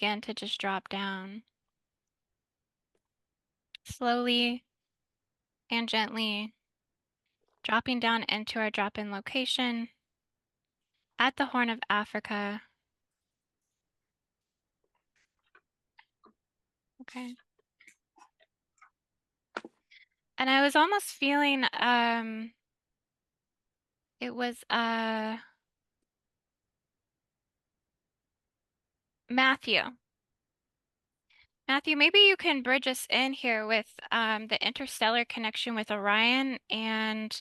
begin to just drop down. Slowly and gently dropping down into our drop-in location at the Horn of Africa. Okay. And I was almost feeling, it was, Matthew. Matthew, maybe you can bridge us in here with the interstellar connection with Orion and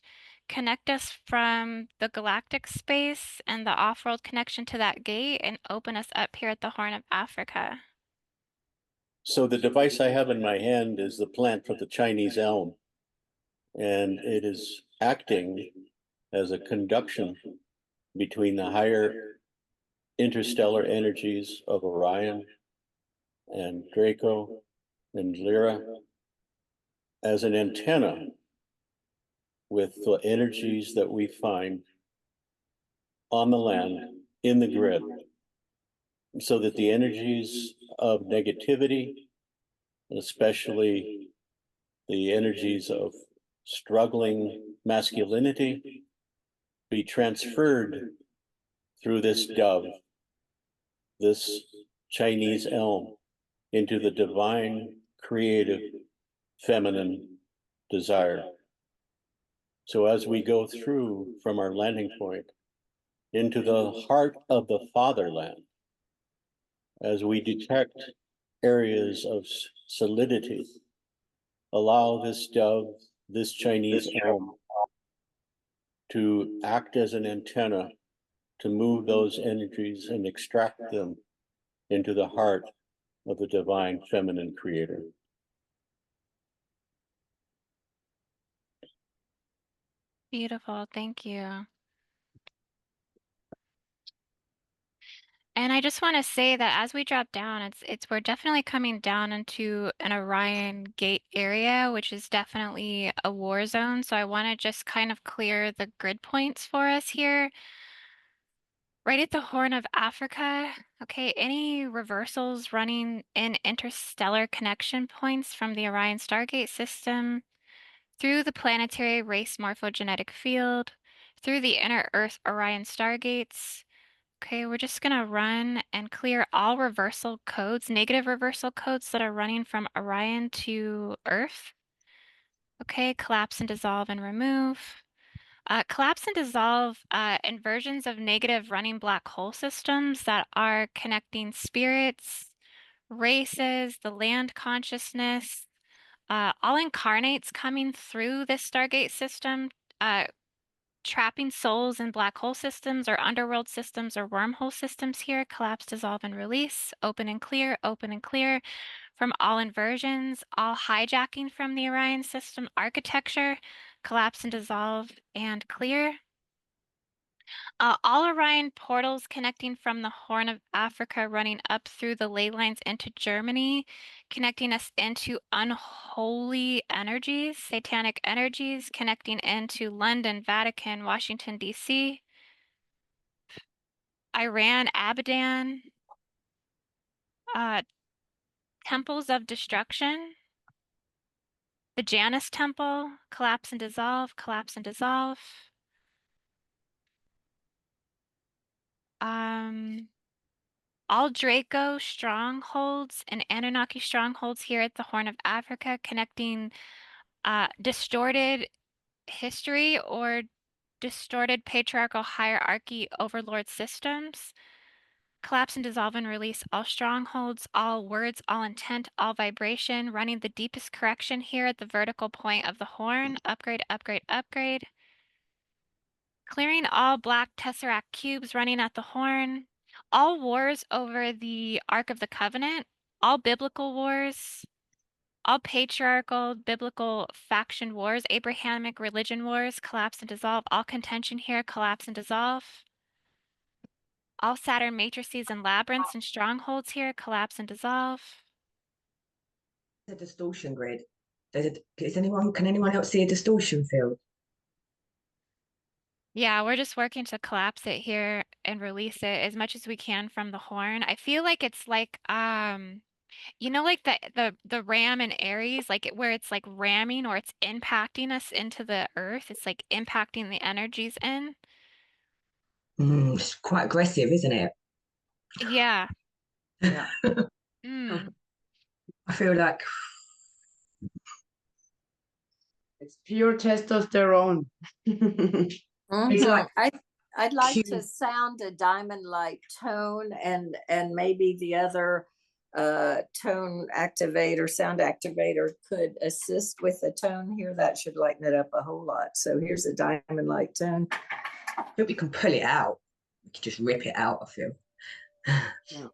connect us from the galactic space and the off-world connection to that gate and open us up here at the Horn of Africa. So the device I have in my hand is the plant for the Chinese elm, and it is acting as a conduction between the higher interstellar energies of Orion and Draco and Lyra as an antenna with the energies that we find on the land in the grid, so that the energies of negativity, especially the energies of struggling masculinity, be transferred through this dove, this Chinese elm, into the divine, creative, feminine desire. So as we go through from our landing point into the heart of the fatherland, as we detect areas of solidity, allow this dove, this Chinese elm, to act as an antenna to move those energies and extract them into the heart of the divine feminine creator. Beautiful, thank you. And I just want to say that as we drop down, we're definitely coming down into an Orion gate area, which is definitely a war zone. So I want to just kind of clear the grid points for us here. Right at the Horn of Africa. Okay, any reversals running in interstellar connection points from the Orion Stargate system through the planetary race morphogenetic field, through the inner Earth Orion Stargates. Okay, we're just going to run and clear all reversal codes, negative reversal codes that are running from Orion to Earth. Okay, collapse and dissolve and remove. Collapse and dissolve inversions of negative running black hole systems that are connecting spirits, races, the land consciousness, all incarnates coming through this Stargate system, trapping souls in black hole systems or underworld systems or wormhole systems here. Collapse, dissolve, and release. Open and clear from all inversions, all hijacking from the Orion system architecture. Collapse and dissolve and clear. All Orion portals connecting from the Horn of Africa running up through the ley lines into Germany, connecting us into unholy energies, satanic energies, connecting into London, Vatican, Washington, D.C., Iran, Abadan, temples of destruction, the Janus Temple, collapse and dissolve, collapse and dissolve. All Draco strongholds and Anunnaki strongholds here at the Horn of Africa, connecting distorted history or distorted patriarchal hierarchy overlord systems. Collapse and dissolve and release all strongholds, all words, all intent, all vibration, running the deepest correction here at the vertical point of the horn. Upgrade, upgrade, upgrade. Clearing all black tesseract cubes running at the horn. All wars over the Ark of the Covenant, all biblical wars, all patriarchal, biblical faction wars, Abrahamic religion wars, collapse and dissolve. All contention here, collapse and dissolve. All Saturn matrices and labyrinths and strongholds here, collapse and dissolve. The distortion grid. Can anyone else see a distortion field? Yeah, we're just working to collapse it here and release it as much as we can from the horn. I feel like it's like you know, like the ram in Aries, like where it's like ramming or it's impacting us into the earth. It's like impacting the energies in. It's quite aggressive, isn't it? Yeah. Yeah. Mm. I feel like It's pure testosterone. it's Mm-hmm. like I'd like cute. to sound a diamond light tone and maybe the other tone activator, sound activator could assist with the tone here. That should lighten it up a whole lot. So here's a diamond light tone. I feel we can pull it out. We can just rip it out, I feel. Yeah.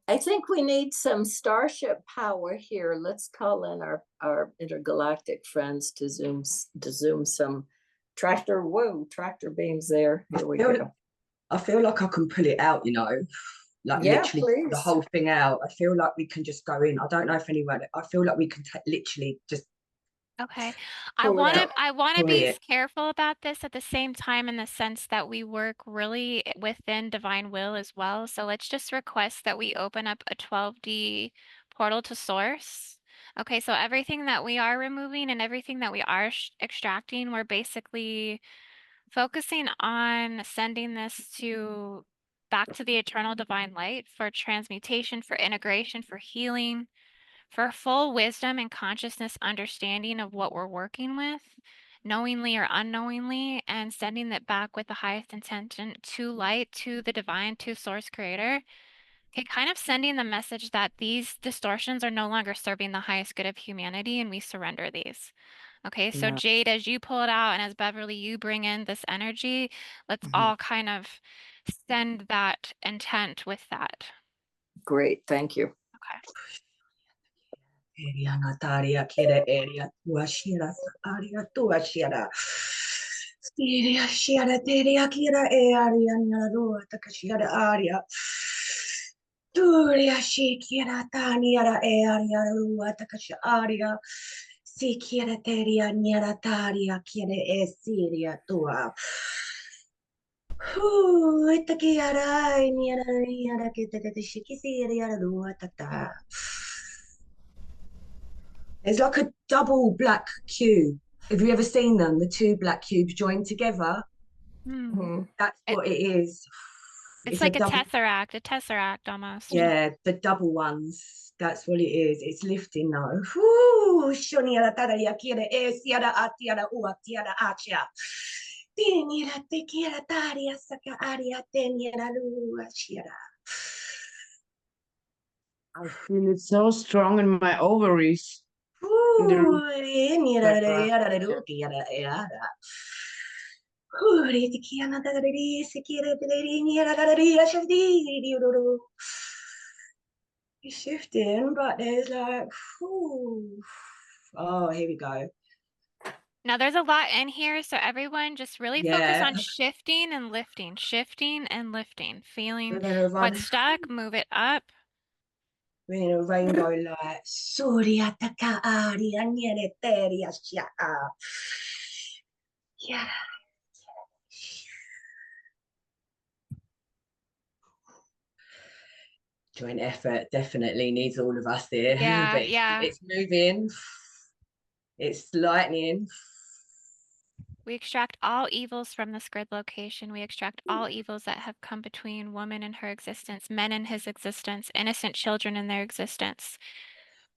I think we need some starship power here. Let's call in our intergalactic friends to zoom some tractor. Whoa, tractor beams there. Here we go. I feel like I can pull it out, you know, like Yeah, literally pull the please. whole thing out. I feel like we can just go in. I don't know if anyone, I feel like we can literally just Okay. I Pull it want to out. I want to pull be it. careful about this at the same time in the sense that we work really within divine will as well. So let's just request that we open up a 12D portal to source. Okay, so everything that we are removing and everything that we are extracting, we're basically focusing on sending this to back to the eternal divine light for transmutation, for integration, for healing, for full wisdom and consciousness understanding of what we're working with, knowingly or unknowingly, and sending it back with the highest intention to light, to the divine, to source creator. Okay, kind of sending the message that these distortions are no longer serving the highest good of humanity and we surrender these. Okay, so Yeah. Jade, as you pull it out and as Beverly, you bring in this energy, let's all kind of send that intent with that. Great, thank you. Okay. Area Natalia Kira area Washira area to Ashira. Syria Shira Teria Kira area Naru Takashira area. Turia Shikira Tania area Rua Takasha area. Sikira Teria Niarataria Kira e Syria Tua. Itakiara Niara Kita Shiki Syria Rua Tata. It's like a double black cube. Have you ever seen them? The two black cubes joined together. That's what it is. It's a like a double, tesseract almost. yeah, the double ones. That's what it is. It's lifting now. Whoo, shoniara tararia kira siara atiara uatiara achia. Tiniara te kira taria saka aria teniara luachiara. I feel it so strong in my ovaries. Ooh, Chakra. It's shifting, but there's like, oh, here we go. Now there's a lot in here, so everyone just really focus Yeah, on shifting and lifting, feeling we're gonna run. what's stuck, move it up. We're in a rainbow light. Surya taka aria niere teria sha. Yeah. Joint effort definitely needs all of us there. Yeah, But yeah. it's moving. It's lightning. We extract all evils from this grid location. We extract all evils that have come between woman and her existence, men in his existence, innocent children in their existence.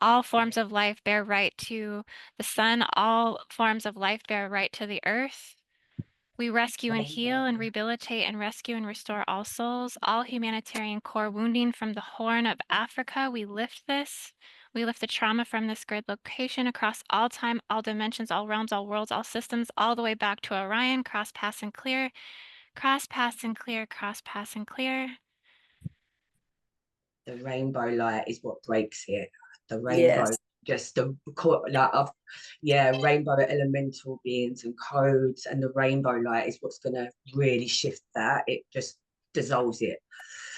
All forms of life bear right to the sun. All forms of life bear right to the earth. We rescue and heal and rehabilitate and rescue and restore all souls, all humanitarian core wounding from the Horn of Africa. We lift this. We lift the trauma from this grid location across all time, all dimensions, all realms, all worlds, all systems, all the way back to Orion. Cross, pass, and clear. Cross, pass, and clear. Cross, pass, and clear. The rainbow light is what breaks it. the rainbow, Yes. just the like of rainbow elemental beings and codes, and the rainbow light is what's going to really shift that. It just dissolves it.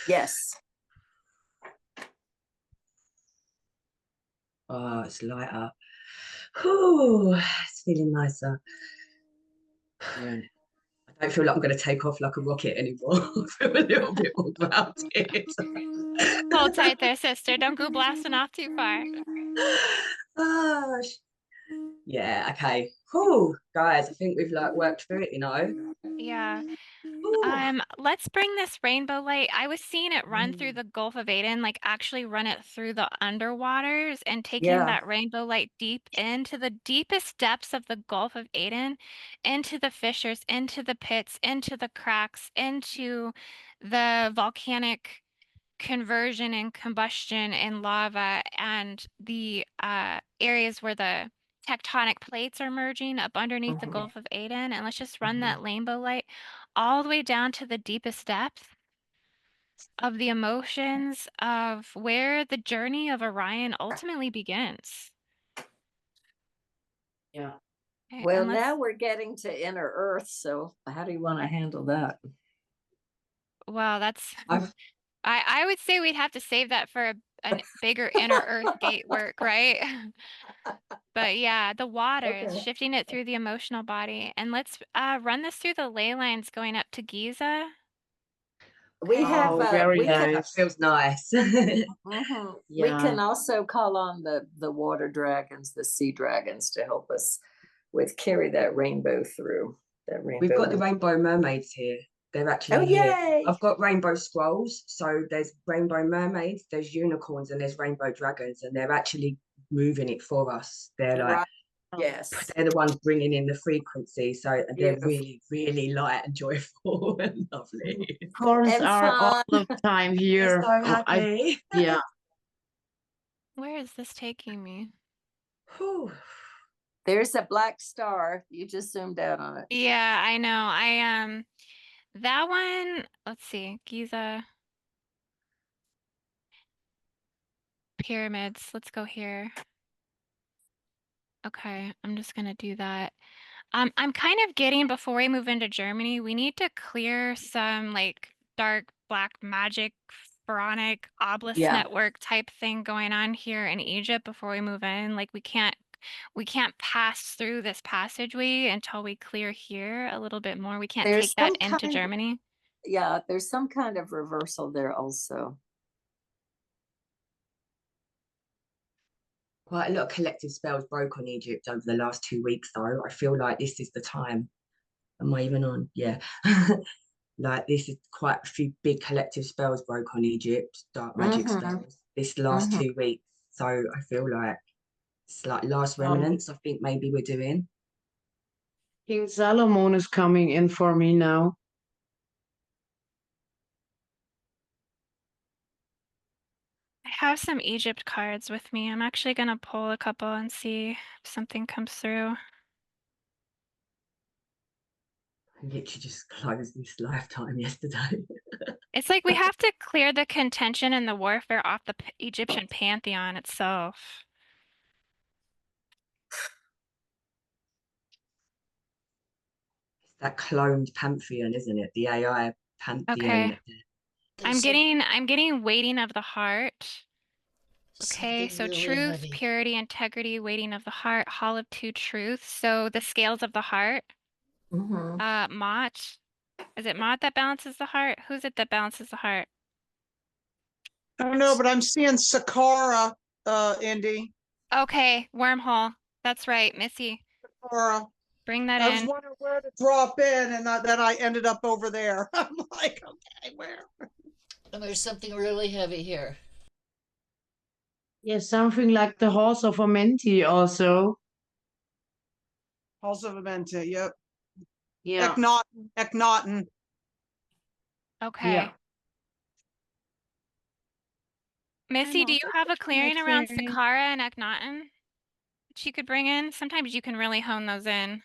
Yes. Oh, it's lighter. Whew, it's feeling nicer. Yeah. I don't feel like I'm going to take off like a rocket anymore. I feel a little bit more grounded. Hold tight there, sister. Don't go blasting off too far. Gosh. Yeah, okay. Whew, guys, I think we've like worked through it, you know. Yeah. Whew. Let's bring this rainbow light. I was seeing it run through the Gulf of Aden, like actually run it through the underwaters and taking Yeah. that rainbow light deep into the deepest depths of the Gulf of Aden, into the fissures, into the pits, into the cracks, into the volcanic conversion and combustion and lava and the areas where the tectonic plates are merging up underneath the Mhm. Gulf of Aden. And let's just run Mhm. that rainbow light all the way down to the deepest depth of the emotions of where the journey of Orion ultimately begins. Yeah. Okay, Well, and let's, now we're getting to inner Earth, so how do you want to handle that? well, that's, I've I would say we'd have to save that for a bigger inner Earth gate work, right? But yeah, the waters, Okay. shifting it through the emotional body. And let's run this through the ley lines going up to Giza. We have Oh, very we can that nice. feels nice. we can Yeah. also call on the water dragons, the sea dragons, to help us with carry that rainbow through that rainbow. We've got the rainbow mermaids here. They're actually Oh, here. yay! I've got rainbow scrolls. So there's rainbow mermaids, there's unicorns, and there's rainbow dragons, and they're actually moving it for us. They're like, Right. Yes. they're the ones bringing in the frequency. So they're Beautiful. really, really light and joyful and lovely. Course And are all fun. the time They're here. so Oh, happy. yeah. Where is this taking me? Whew. There's a black star. You just zoomed out on it. Yeah, I know. That one, let's see, Giza pyramids. Let's go here. Okay, I'm just gonna do that. I'm kind of getting, before we move into Germany, we need to clear some like dark black magic, pharaonic obelisk Yeah. network type thing going on here in Egypt before we move in. Like we can't pass through this passageway until we clear here a little bit more. We can't There's take that some into kind Germany. Yeah, there's some kind of reversal there also. Quite a lot of collective spells broke on Egypt over the last 2 weeks, though. I feel like this is the time. Am I even on? Yeah. Like this is quite a few big collective spells broke on Egypt, dark magic spells, this last 2 weeks. So I feel like it's like last remnants, I think maybe we're doing. King Solomon is coming in for me now. I have some Egypt cards with me. I'm actually gonna pull a couple and see if something comes through. I literally just closed this lifetime yesterday. It's like we have to clear the contention and the warfare off the Egyptian pantheon itself. It's that cloned pantheon, isn't it? The AI pantheon. Okay. I'm getting weighting of the heart. Okay, so truth, purity, integrity, weighting of the heart, hall of two truths. So the scales of the heart. Mott. Is it Mott that balances the heart? Who's it that balances the heart? I don't know, but I'm seeing Sakara, Indy. Okay, wormhole. That's right, Missy. Sakara. Bring that I was in. wondering where to drop in, and then I ended up over there. I'm like, okay, where? And there's something really heavy here. Yeah, something like the horse of Amenti also. Halls of Amenta, yep. Yeah. Eknaton. Okay. Yeah. Missy, do you have a clearing around Sakara and Akhenaten she could bring in? Sometimes you can really hone those in.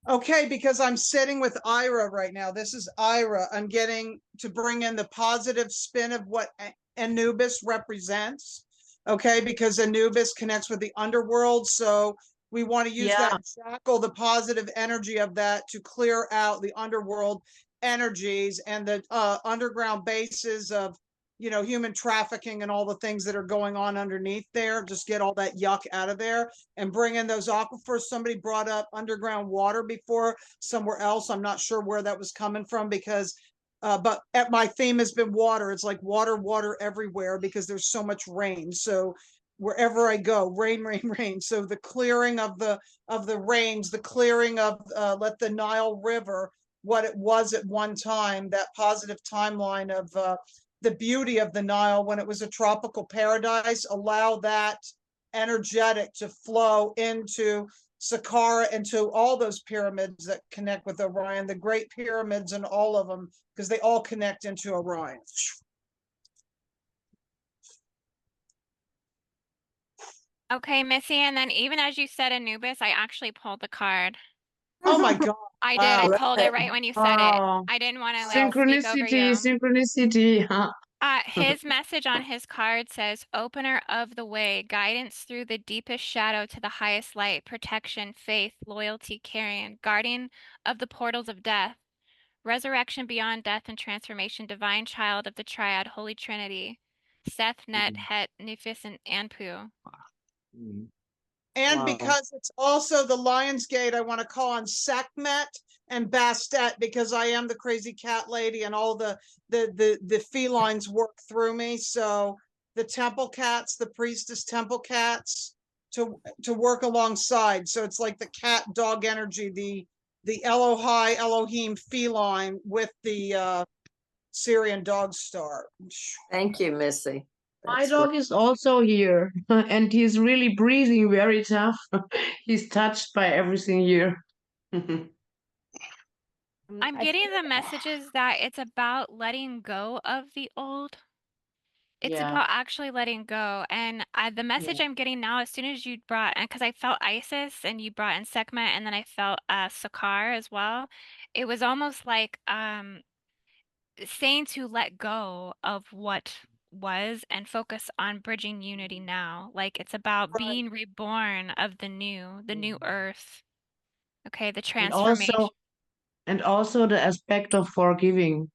Okay, because I'm sitting with Ira right now. This is Ira. I'm getting to bring in the positive spin of what Anubis represents. Okay, because Anubis connects with the underworld. So we want to use that jackal, the positive energy of that, to clear out the underworld energies and the underground bases of, you know, human trafficking and all the things that are going on underneath there. Just get all that yuck out of there and bring in those aquifers. Somebody brought up underground water before somewhere else. I'm not sure where that was coming from because, but my theme has been water. It's like water, water everywhere because there's so much rain. So wherever I go, rain, rain, rain. So the clearing of the rains, the clearing of let the Nile River, what it was at one time, that positive timeline of the beauty of the Nile when it was a tropical paradise, allow that energetic to flow into Saqqara, into all those pyramids that connect with Orion, the great pyramids and all of them, because they all connect into Orion. Okay, Missy, and then even as you said Anubis, I actually pulled the card. Oh my God. I did. Wow. I pulled it right when you said it. I didn't want to like speak over you. Synchronicity. His message on his card says, opener of the way, guidance through the deepest shadow to the highest light, protection, faith, loyalty, caring, guardian of the portals of death, resurrection beyond death and transformation, divine child of the triad, Holy Trinity, Seth, Net, Het, Nephis, and Anpu. And Wow. because it's also the Lion's Gate, I want to call on Sekhmet and Bastet because I am the crazy cat lady and all the felines work through me. So the temple cats, the priestess temple cats to work alongside. So it's like the cat dog energy, the Elohai, Elohim feline with the Syrian dog star. Thank you, Missy. My That's dog is also here, and he's really breathing very tough. He's touched by everything here. I'm getting the messages that it's about letting go of the old. It's Yeah. about actually letting go. And the message I'm getting now, as soon as you brought, and because I felt Isis and you brought in Sekhmet, and then I felt Sakar as well, it was almost like saying to let go of what was and focus on bridging unity now. Like it's about being reborn of the new earth. Okay, the And transformation. also the aspect of forgiving,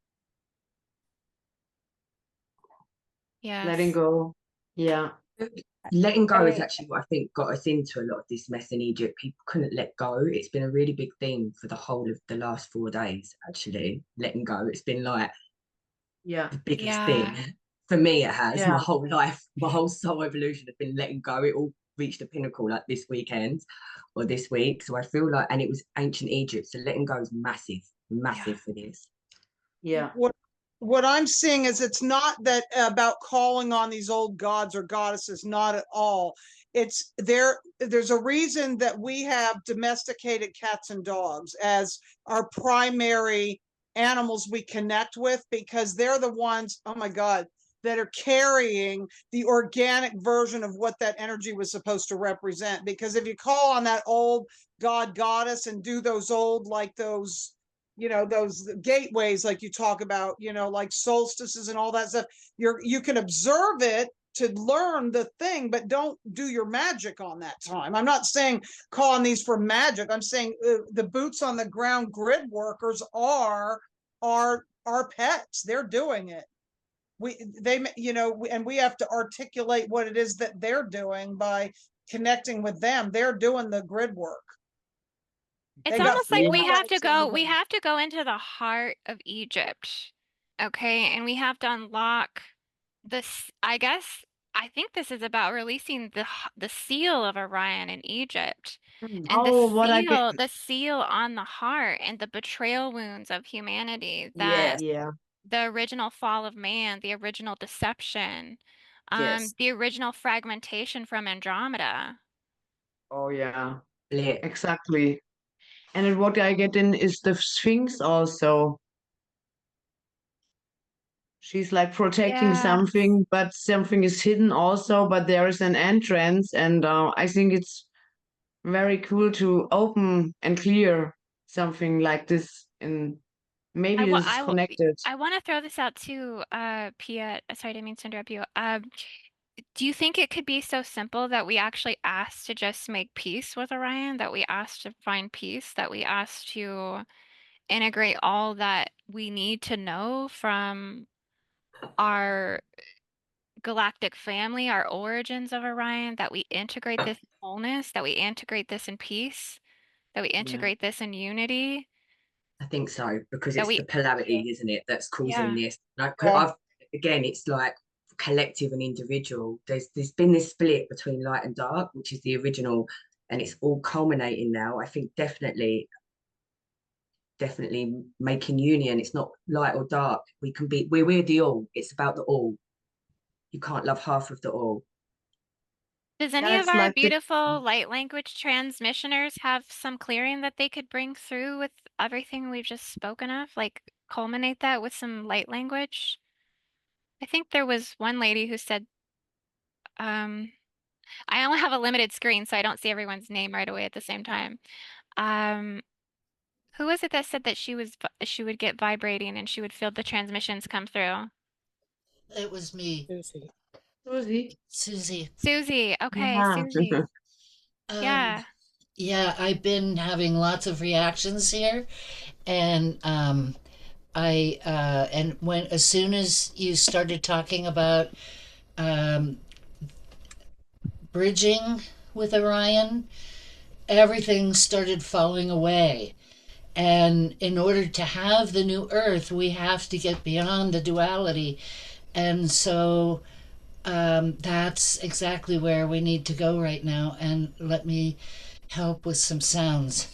letting Yes. go. Yeah. Letting go is actually what I think got us into a lot of this mess in Egypt. People couldn't let go. It's been a really big theme for the whole of the last 4 days, actually. Letting go. It's been like Yeah. the biggest Yeah. thing. For me, it has. Yeah. My whole life, my whole soul evolution has been letting go. It all reached a pinnacle like this weekend or this week. So I feel like, and it was ancient Egypt. So letting go is massive, massive for this. Yeah. What I'm seeing is it's not that about calling on these old gods or goddesses, not at all. It's there's a reason that we have domesticated cats and dogs as our primary animals we connect with, because they're the ones, oh my God, that are carrying the organic version of what that energy was supposed to represent. Because if you call on that old god goddess and do those old, like those, you know, those gateways like you talk about, you know, like solstices and all that stuff, you can observe it to learn the thing, but don't do your magic on that time. I'm not saying call on these for magic. I'm saying the boots on the ground grid workers are our pets. They're doing it. And we have to articulate what it is that they're doing by connecting with them. They're doing the grid work. It's almost like we have to go into the heart of Egypt. Okay, and we have to unlock this. I think this is about releasing the seal of Orion in Egypt. And the seal on the heart and the betrayal wounds of humanity, that the original fall of man, the original deception, the original fragmentation from Andromeda. Oh yeah, exactly. And then what I get in is the Sphinx also. She's like protecting something, but something is hidden also, but there is an entrance, and I think it's very cool to open and clear something like this, and maybe this is connected. I want to throw this out too, Pia. Sorry, I didn't mean to interrupt you. Do you think it could be so simple that we actually asked to just make peace with Orion, that we asked to find peace, that we asked to integrate all that we need to know from our galactic family, our origins of Orion, that we integrate this in wholeness, that we integrate this in peace, that we Yeah. integrate this in unity, I think so, because that it's we, the polarity, isn't it, that's causing yeah. this. Like, Yeah. again, it's like collective and individual. There's been this split between light and dark, which is the original, and it's all culminating now. I think definitely making union. It's not light or dark. We're the all. It's about the all. You can't love half of the all. Does any Yeah, of it's our like the beautiful light language transmissioners have some clearing that they could bring through with everything we've just spoken of? Like culminate that with some light language? I think there was one lady who said, I only have a limited screen, so I don't see everyone's name right away at the same time. Um, who was it that said that she would get vibrating and she would feel the transmissions come through? It was me, Susie. Susie. Susie. Okay, Yeah. Susie. Yeah. Yeah, I've been having lots of reactions here, and and when as soon as you started talking about bridging with Orion, everything started falling away. And in order to have the new Earth, we have to get beyond the duality. And so that's exactly where we need to go right now. And let me help with some sounds.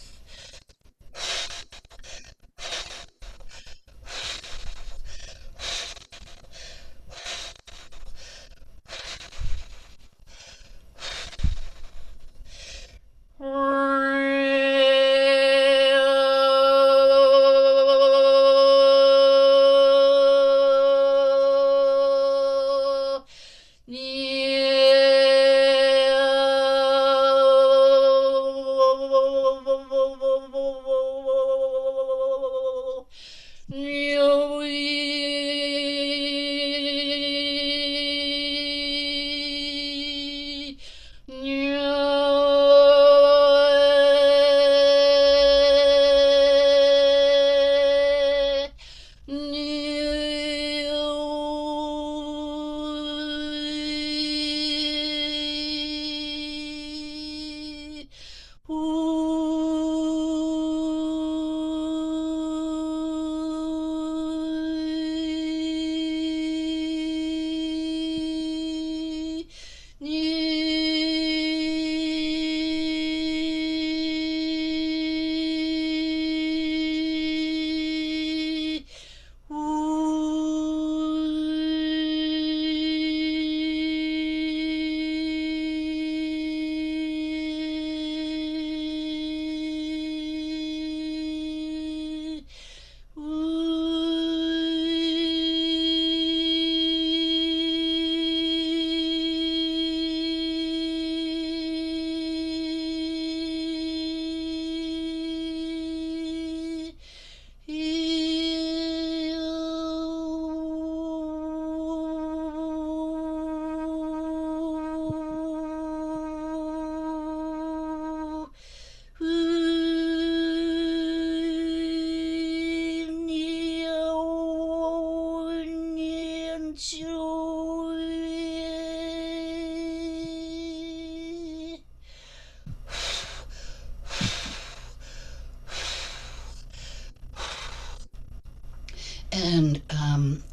And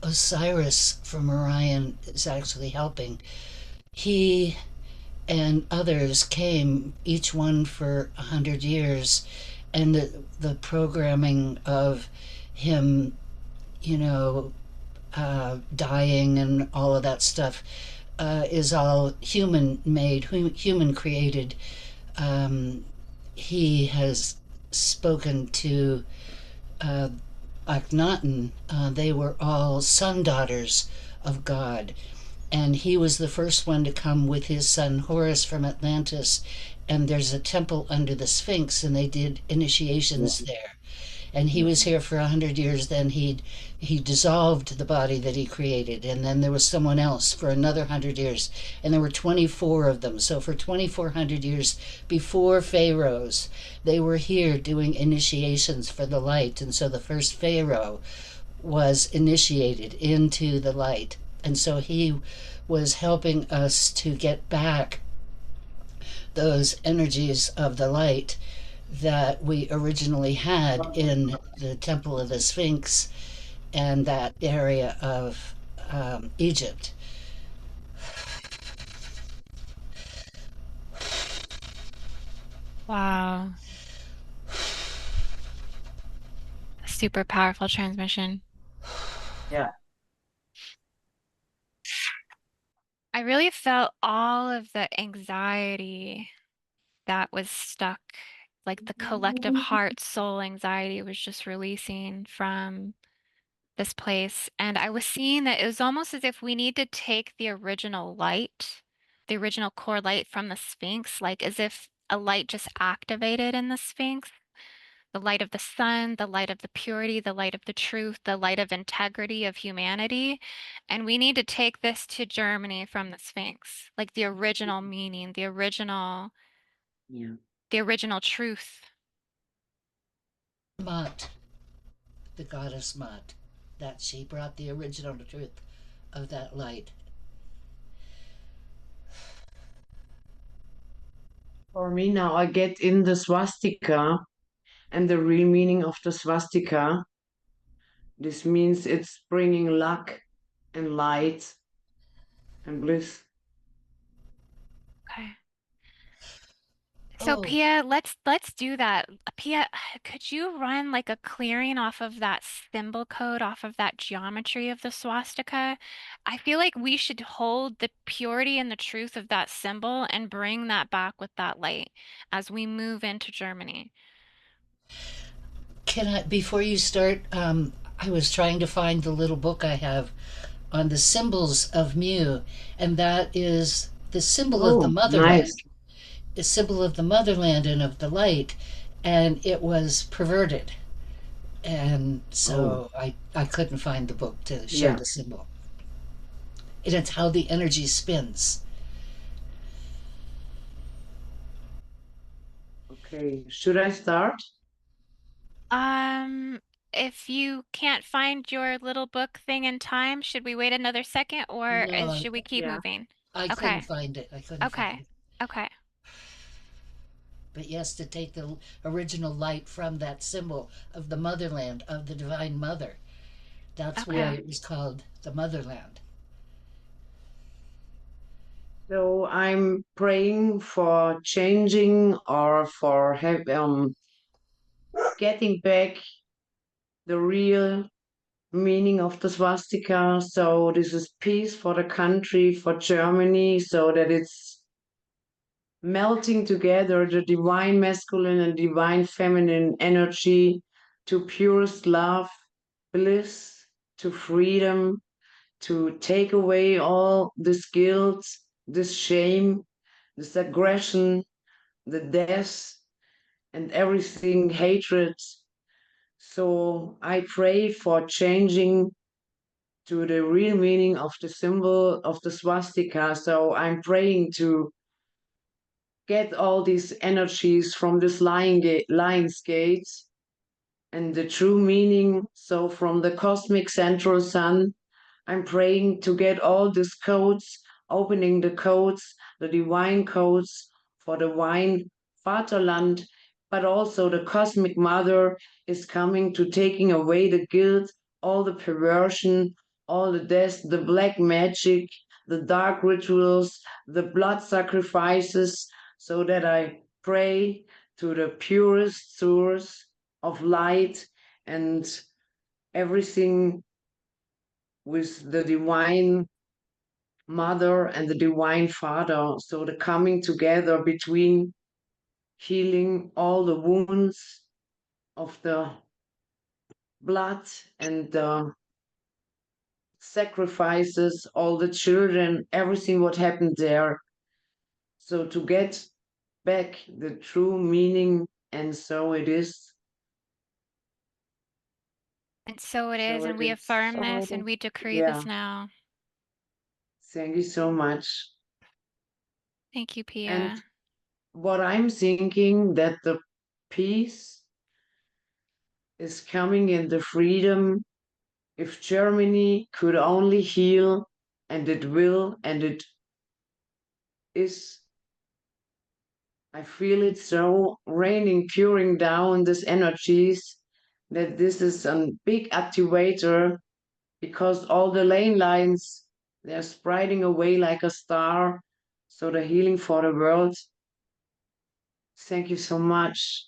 Osiris from Orion is actually helping. He and others came, each one for 100 years, and the programming of him, dying and all of that stuff is all human made, human created. He has spoken to Akhenaten. They were all son daughters of God, And he was the first one to come with his son Horus from Atlantis. And there's a temple under the Sphinx, and they did initiations there. And he was here for 100 years. Then he dissolved the body that he created, and then there was someone else for another 100 years, and there were 24 of them. So for 2400 years before pharaohs, they were here doing initiations for the light. And so the first pharaoh was initiated into the light, and so he was helping us to get back those energies of the light that we originally had in the Temple of the Sphinx and that area of Egypt. Wow. Super powerful transmission. Yeah. I really felt all of the anxiety that was stuck, like the collective heart soul anxiety was just releasing from this place. And I was seeing that it was almost as if we need to take the original light, the original core light from the Sphinx, like as if a light just activated in the Sphinx. The light of the sun, the light of the purity, the light of the truth, the light of integrity of humanity. And we need to take this to Germany from the Sphinx, like the original meaning, the original truth. Mot, the goddess Mot, that she brought the original truth of that light. For me now, I get in the swastika and the real meaning of the swastika. This means it's bringing luck and light and bliss. Okay. So Oh, Pia, let's do that. Pia, could you run like a clearing off of that symbol code, off of that geometry of the swastika? I feel like we should hold the purity and the truth of that symbol and bring that back with that light as we move into Germany. can I, before you start, I was trying to find the little book I have on the symbols of Mu, and that is the symbol of the motherland. Nice. A symbol of the motherland and of the light, and it was perverted, and so I couldn't find the book to show the symbol, and it's how the energy spins. Okay, should I start? If you can't find your little book thing in time, should we wait another second or No, should we keep moving? I couldn't Okay. find it. I couldn't find Okay. it. Okay. But yes, to take the original light from that symbol of the motherland, of the Divine Mother. That's why it was called the motherland. So I'm praying for changing or for getting back the real meaning of the swastika. So this is peace for the country, for Germany, so that it's melting together the divine masculine and divine feminine energy to purest love, bliss, to freedom, to take away all this guilt, this shame, this aggression, the death, and everything, hatred. So I pray for changing to the real meaning of the symbol of the swastika. So I'm praying to get all these energies from this lion's gates and the true meaning. So from the cosmic central sun, I'm praying to get all these codes, opening the codes, the divine codes for the divine Vaterland, but also the cosmic mother is coming to taking away the guilt, all the perversion, all the death, the black magic, the dark rituals, the blood sacrifices, so that I pray to the purest source of light and everything with the divine mother and the divine father. So the coming together between healing all the wounds of the blood and the sacrifices, all the children, everything what happened there. So to get back the true meaning, and so it is. And so it is, So and it we is. affirm this and we decree Yeah. this now. Thank you so much. Thank you, Pia. And what I'm thinking, that the peace is coming in the freedom. If Germany could only heal, and it will, and it is, I feel it so raining, curing down these energies, that this is a big activator, because all the lane lines, they're spreading away like a star. So the healing for the world. Thank you so much.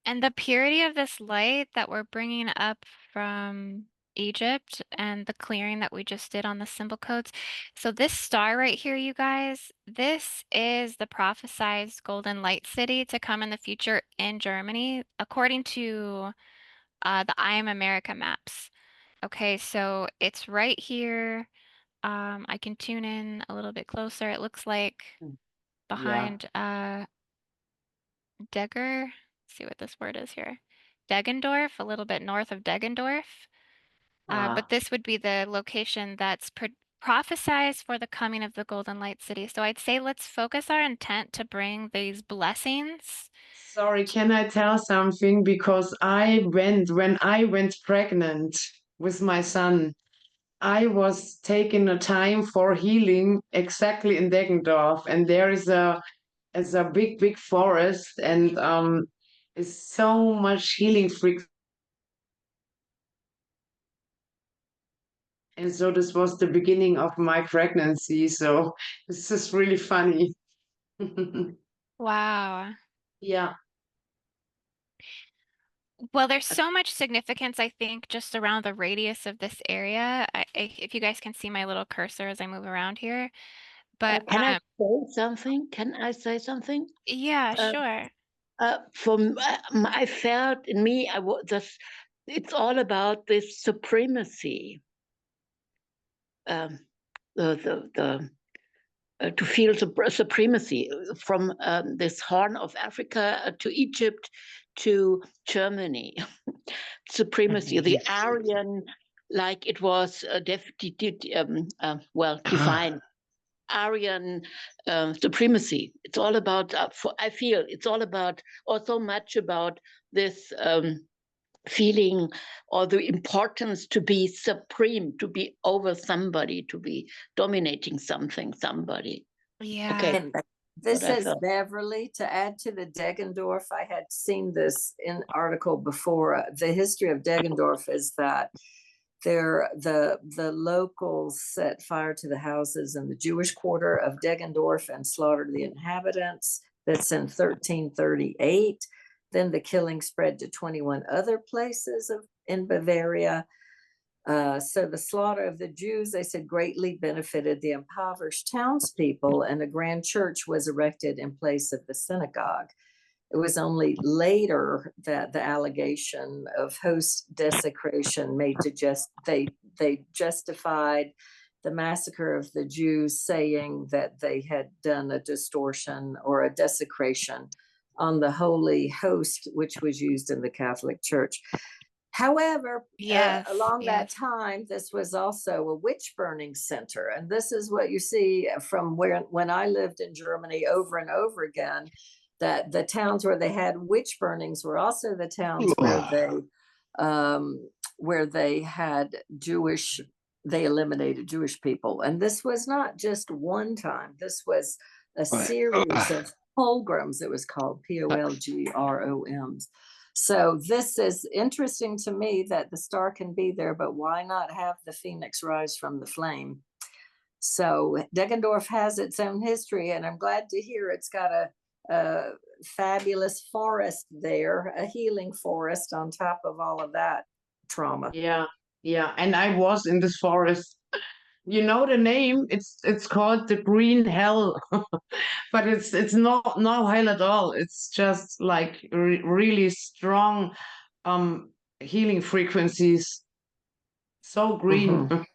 And the purity of this light that we're bringing up from Egypt and the clearing that we just did on the symbol codes. So this star right here, you guys, this is the prophesized golden light city to come in the future in Germany, according to the I Am America maps. Okay, so it's right here. I can tune in a little bit closer. It looks like behind Degger. See what this word is here. Deggendorf, a little bit north of Deggendorf. But this would be the location that's prophesized for the coming of the Golden Light City. So I'd say let's focus our intent to bring these blessings. Sorry, can I tell something? Because when I went pregnant with my son, I was taking a time for healing exactly in Deggendorf, and there is a big forest, and is so much healing frequency. And so this was the beginning of my pregnancy. So this is really funny. Wow. Yeah. Well, there's so much significance, I think, just around the radius of this area. If you guys can see my little cursor as I move around here. But can I say something? Can I say something? yeah, sure. I felt in me, it's all about this supremacy. To feel supremacy from this Horn of Africa to Egypt to Germany. Supremacy, the Aryan, like it was defined. Aryan supremacy. It's all about, I feel it's all about, or so much about this feeling, or the importance to be supreme, to be over somebody, to be dominating somebody. Yeah. Okay. And this is Beverly. To add to the Deggendorf, I had seen this in article before. The history of Deggendorf is that the locals set fire to the houses in the Jewish quarter of Deggendorf and slaughtered the inhabitants. That's in 1338. Then the killing spread to 21 other places in Bavaria. So the slaughter of the Jews, they said, greatly benefited the impoverished townspeople, and a grand church was erected in place of the synagogue. It was only later that the allegation of host desecration they justified the massacre of the Jews, saying that they had done a distortion or a desecration on the holy host, which was used in the Catholic Church. However, along that time, this was also a witch burning center. And this is what you see from when I lived in Germany over and over again, that the towns where they had witch burnings were also the towns where they had they eliminated Jewish people. And this was not just one time. This was a series of pogroms. It was called POLGROMs. So this is interesting to me that the star can be there, but why not have the phoenix rise from the flame? So Deggendorf has its own history, and I'm glad to hear it's got a fabulous forest there, a healing forest on top of all of that trauma. Yeah, and I was in this forest. You know the name? It's called the Green Hell, but it's not no hell at all. It's just like really strong healing frequencies. So green.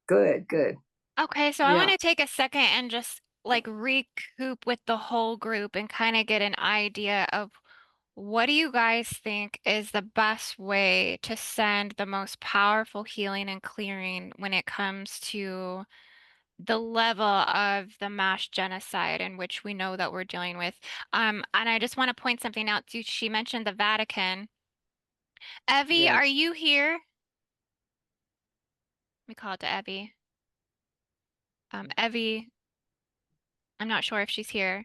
Good, good. Okay, so I want Yeah. to take a second and just like recoup with the whole group and kind of get an idea of what do you guys think is the best way to send the most powerful healing and clearing when it comes to the level of the mass genocide in which we know that we're dealing with. And I just want to point something out. She mentioned the Vatican. Evie, Yes. are you here? Let me call it to Evie. Evie, I'm not sure if she's here.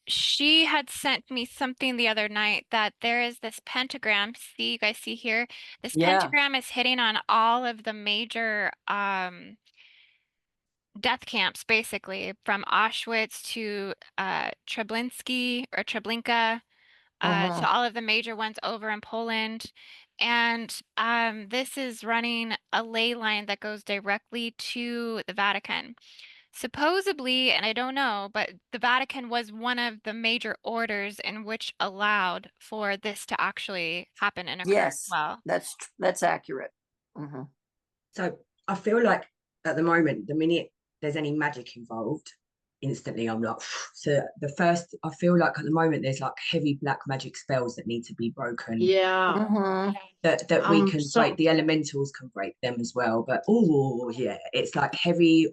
She had sent me something the other night that there is this pentagram. See, you guys see here? This Yeah. pentagram is hitting on all of the major death camps, basically, from Auschwitz to Treblinski or Treblinka, to all of the major ones over in Poland. And this is running a ley line that goes directly to the Vatican. Supposedly, and I don't know, but the Vatican was one of the major orders in which allowed for this to actually happen and occur as Yes, well. that's accurate. So I feel like at the moment, the minute there's any magic involved, instantly I'm like, so I feel like at the moment there's like heavy black magic spells that need to be broken. Yeah. That we can So break, the elementals can break them as well. But oh yeah, it's like heavy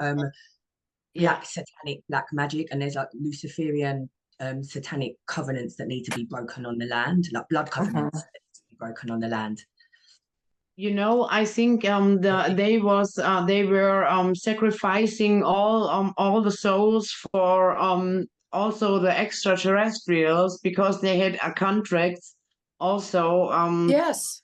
black satanic black magic, and there's like Luciferian satanic covenants that need to be broken on the land, like blood covenants that need to be broken on the land. you know, I think they were sacrificing all the souls for also the extraterrestrials because they had a contract also Yes.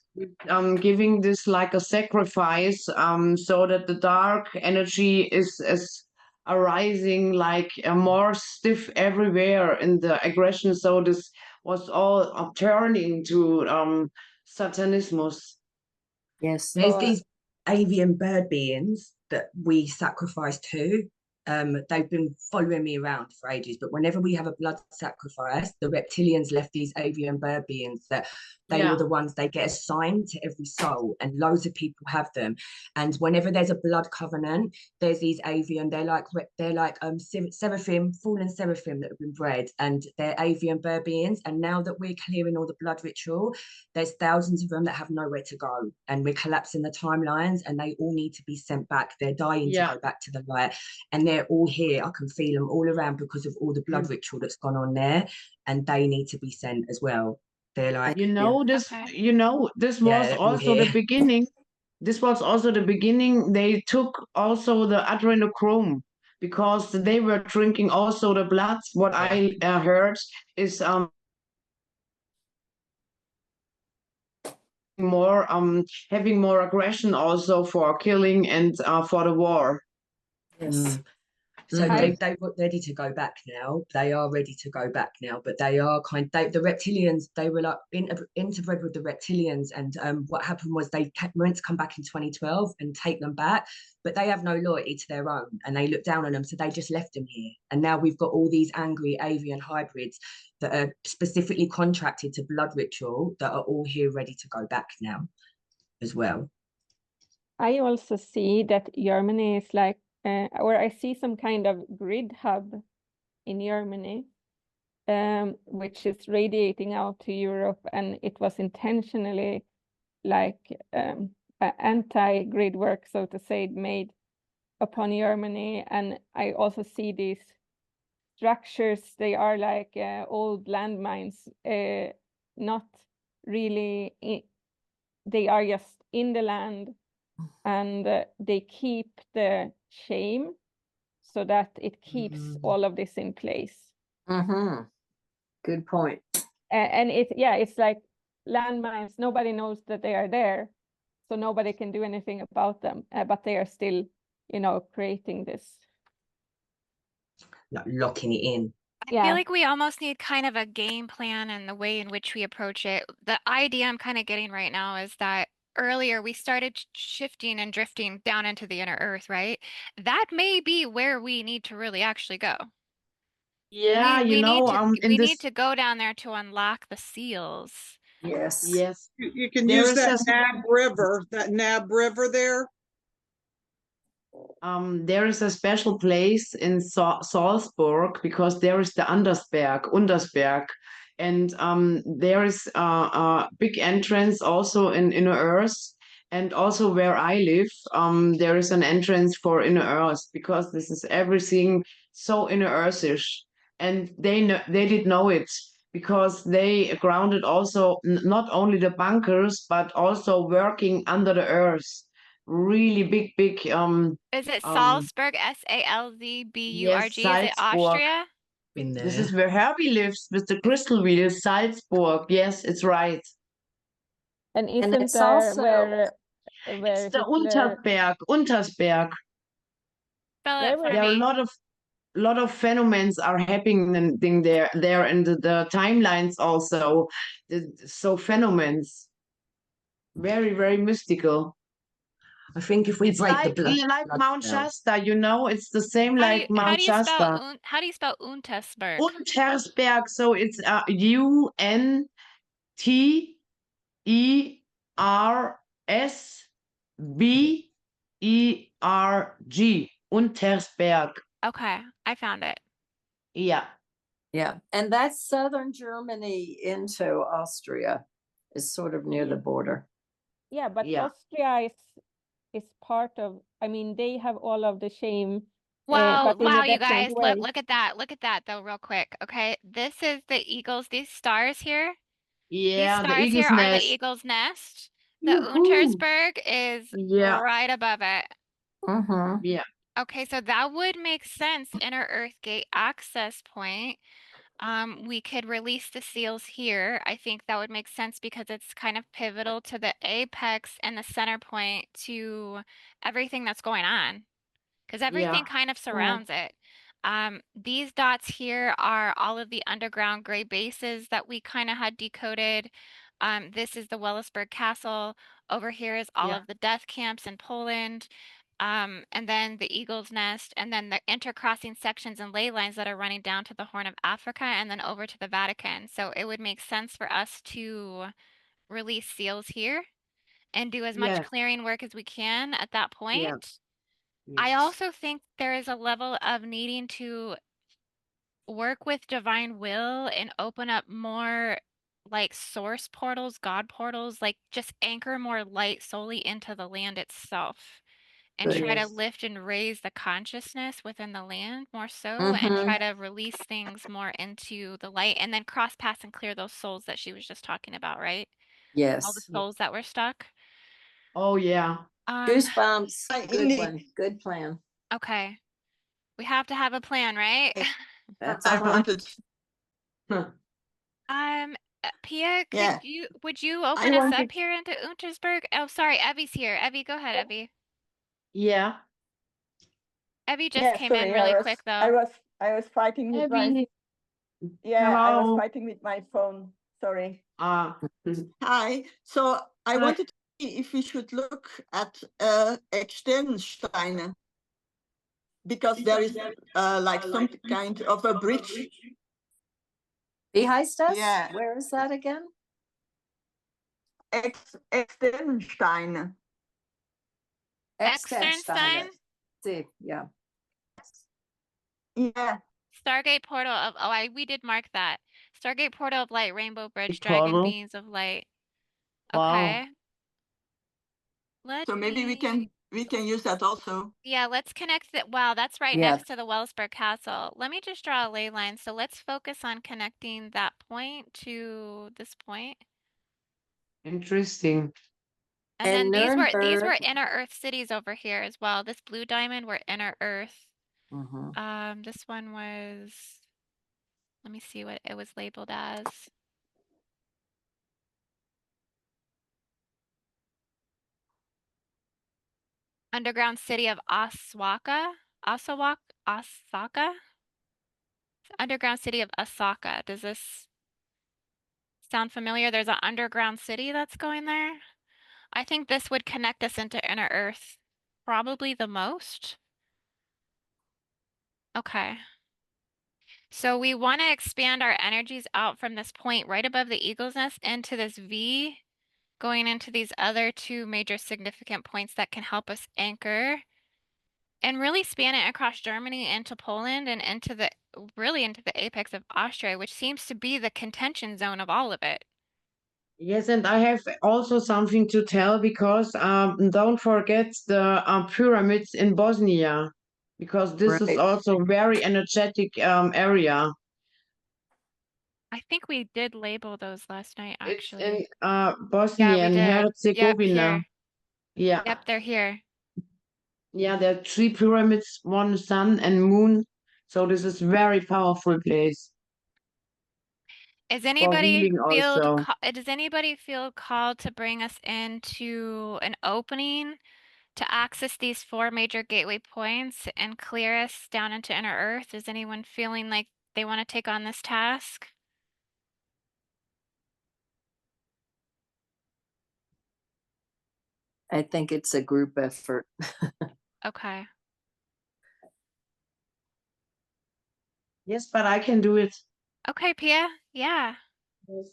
giving this like a sacrifice so that the dark energy is arising like more stiff everywhere in the aggression. So this was all turning to satanismus. Yes. There's these avian bird beings that we sacrifice to. They've been following me around for ages, but whenever we have a blood sacrifice, the reptilians left these avian bird beings that they were the ones they get assigned to every soul, and loads of people have them. And whenever there's a blood covenant, there's these avian, they're like seraphim, fallen seraphim that have been bred, and they're avian bird beings. And now that we're clearing all the blood ritual, there's thousands of them that have nowhere to go, and we're collapsing the timelines, and they all need to be sent back. They're dying to go back to the light, and they're all here. I can feel them all around because of all the blood ritual that's gone on there, and they need to be sent as well. They're like, this was also the beginning. This was also the beginning. They took also the adrenochrome because they were drinking also the blood. What I heard is more having more aggression also for killing and for the war. Yes. So they were ready to go back now. They are ready to go back now, but they are the reptilians, they were like interbred with the reptilians. And what happened was they meant to come back in 2012 and take them back, but they have no loyalty to their own, and they look down on them. So they just left them here. And now we've got all these angry avian hybrids that are specifically contracted to blood ritual that are all here ready to go back now as well. I also see that Germany is like, or I see some kind of grid hub in Germany, which is radiating out to Europe, and it was intentionally like anti-gridwork, so to say, made upon Germany. And I also see these structures, they are like old landmines, not really, they are just in the land, and they keep the shame so that it keeps all of this in place. Good point. And it's like landmines, nobody knows that they are there, so nobody can do anything about them, but they are still, creating this. Like locking it in. I feel like we almost need kind of a game plan and the way in which we approach it. The idea I'm kind of getting right now is that earlier we started shifting and drifting down into the inner earth, right? That may be where we need to really actually go. Yeah, we in need this to go down there to unlock the seals. Yes. Yes. You can There use is that a Nab River there. There is a special place in Salzburg because there is the Untersberg, and there is a big entrance also in Inner Earth, and also where I live, there is an entrance for Inner Earth because this is everything so Inner Earthish, and they did know it because they grounded also not only the bunkers but also working under the earth, really big. Is it Um, Salzburg? Salzburg? yes, Is it Salzburg. Austria? Been This there. is where Herbie lives with the crystal wheel, Salzburg. Yes, it's right. And isn't it's there also- where It's the Hitler, Untersberg. Spell Where it for was- There are me. a lot of phenomena are happening there in the timelines also. So phenomena, very mystical. I think if we It's break the like blood Mount down. Shasta, you know, it's the same like Mount Shasta. How do you spell Untersberg? Untersberg, so it's UNTERSBERG. Untersberg. Okay, I found it. Yeah. Yeah, and that's southern Germany into Austria, is sort of near the border. yeah, but Yeah. Austria is part of, I mean, they have all of the shame, Wow, but in a wow, you different guys, way. look at that though, real quick. Okay, this is the eagles, these stars here. These Yeah, the stars here eagle's are the nest. eagle's nest. The Yoo-hoo. Untersberg is Yeah. right above it. Mm-hmm. Yeah. Okay, so that would make sense. Inner Earth Gate access point. We could release the seals here. I think that would make sense because it's kind of pivotal to the apex and the center point to everything that's going on, because everything kind of surrounds it. These dots here are all of the underground gray bases that we kind of had decoded. This is the Willisburg Castle. Over here is all Yeah. of the death camps in Poland. And then the Eagle's Nest, and then the intercrossing sections and ley lines that are running down to the Horn of Africa and then over to the Vatican. So it would make sense for us to release seals here and do as much Yes. clearing work as we can at that point. Yeah. I Yes. also think there is a level of needing to work with divine will and open up more like source portals, God portals, like just anchor more light solely into the land itself and try to Yes. lift and raise the consciousness within the land more so and Mhm. try to release things more into the light and then cross pass and clear those souls that she was just talking about, right? All the Yes. souls that were stuck. Oh yeah. Goosebumps. I Good need- one. Good plan. Okay. We have to have a plan, right? That's I a plan. wanted, Pia, Yeah. would you open us up wanted- here into Untersberg? Oh, sorry, Evie's here. Evie, go ahead, Evie. Yeah. Evie just came in really quick though. I was fighting with Evie. I was Hello. fighting with my phone. Sorry. Ah. Hi. So I Hi. wanted to see if we should look at Externsteine, because there is like some kind of a bridge. Behind us? Yeah. Where is that again? Externsteine. Externstein? See, yeah. Yeah. Stargate portal of we did mark that. Stargate portal of light, rainbow bridge, The dragon portal? beams of light. Wow. Okay. So maybe we can use that also. Yeah, let's connect it. Wow, that's right Yeah. next to the Willisburg Castle. Let me just draw a ley line. So let's focus on connecting that point to this point. Interesting. And And then these were Nuremberg. inner earth cities over here as well. This blue diamond were inner earth. Mhm. This one was, let me see what it was labeled as. Underground city of Osaka? Underground city of Osaka. Does this sound familiar? There's an underground city that's going there. I think this would connect us into inner earth probably the most. Okay. So we want to expand our energies out from this point right above the eagle's nest into this V, going into these other two major significant points that can help us anchor and really span it across Germany into Poland and into the apex of Austria, which seems to be the contention zone of all of it. Yes, and I have also something to tell because don't forget the pyramids in Bosnia, because this is Right. also a very energetic area. I think we did label those last night, It's actually. in Yeah, Bosnia we and did. Yep, Herzegovina. here. Yeah, Yep, they're here. yeah, there are 3 pyramids, 1 sun and moon. So this is very powerful place Does for anybody healing also. does anybody feel called to bring us into an opening to access these 4 major gateway points and clear us down into inner earth? Is anyone feeling like they want to take on this task? I think it's a group effort. Okay. Yes, but I can do it. Okay, Pia. Yeah. Yes.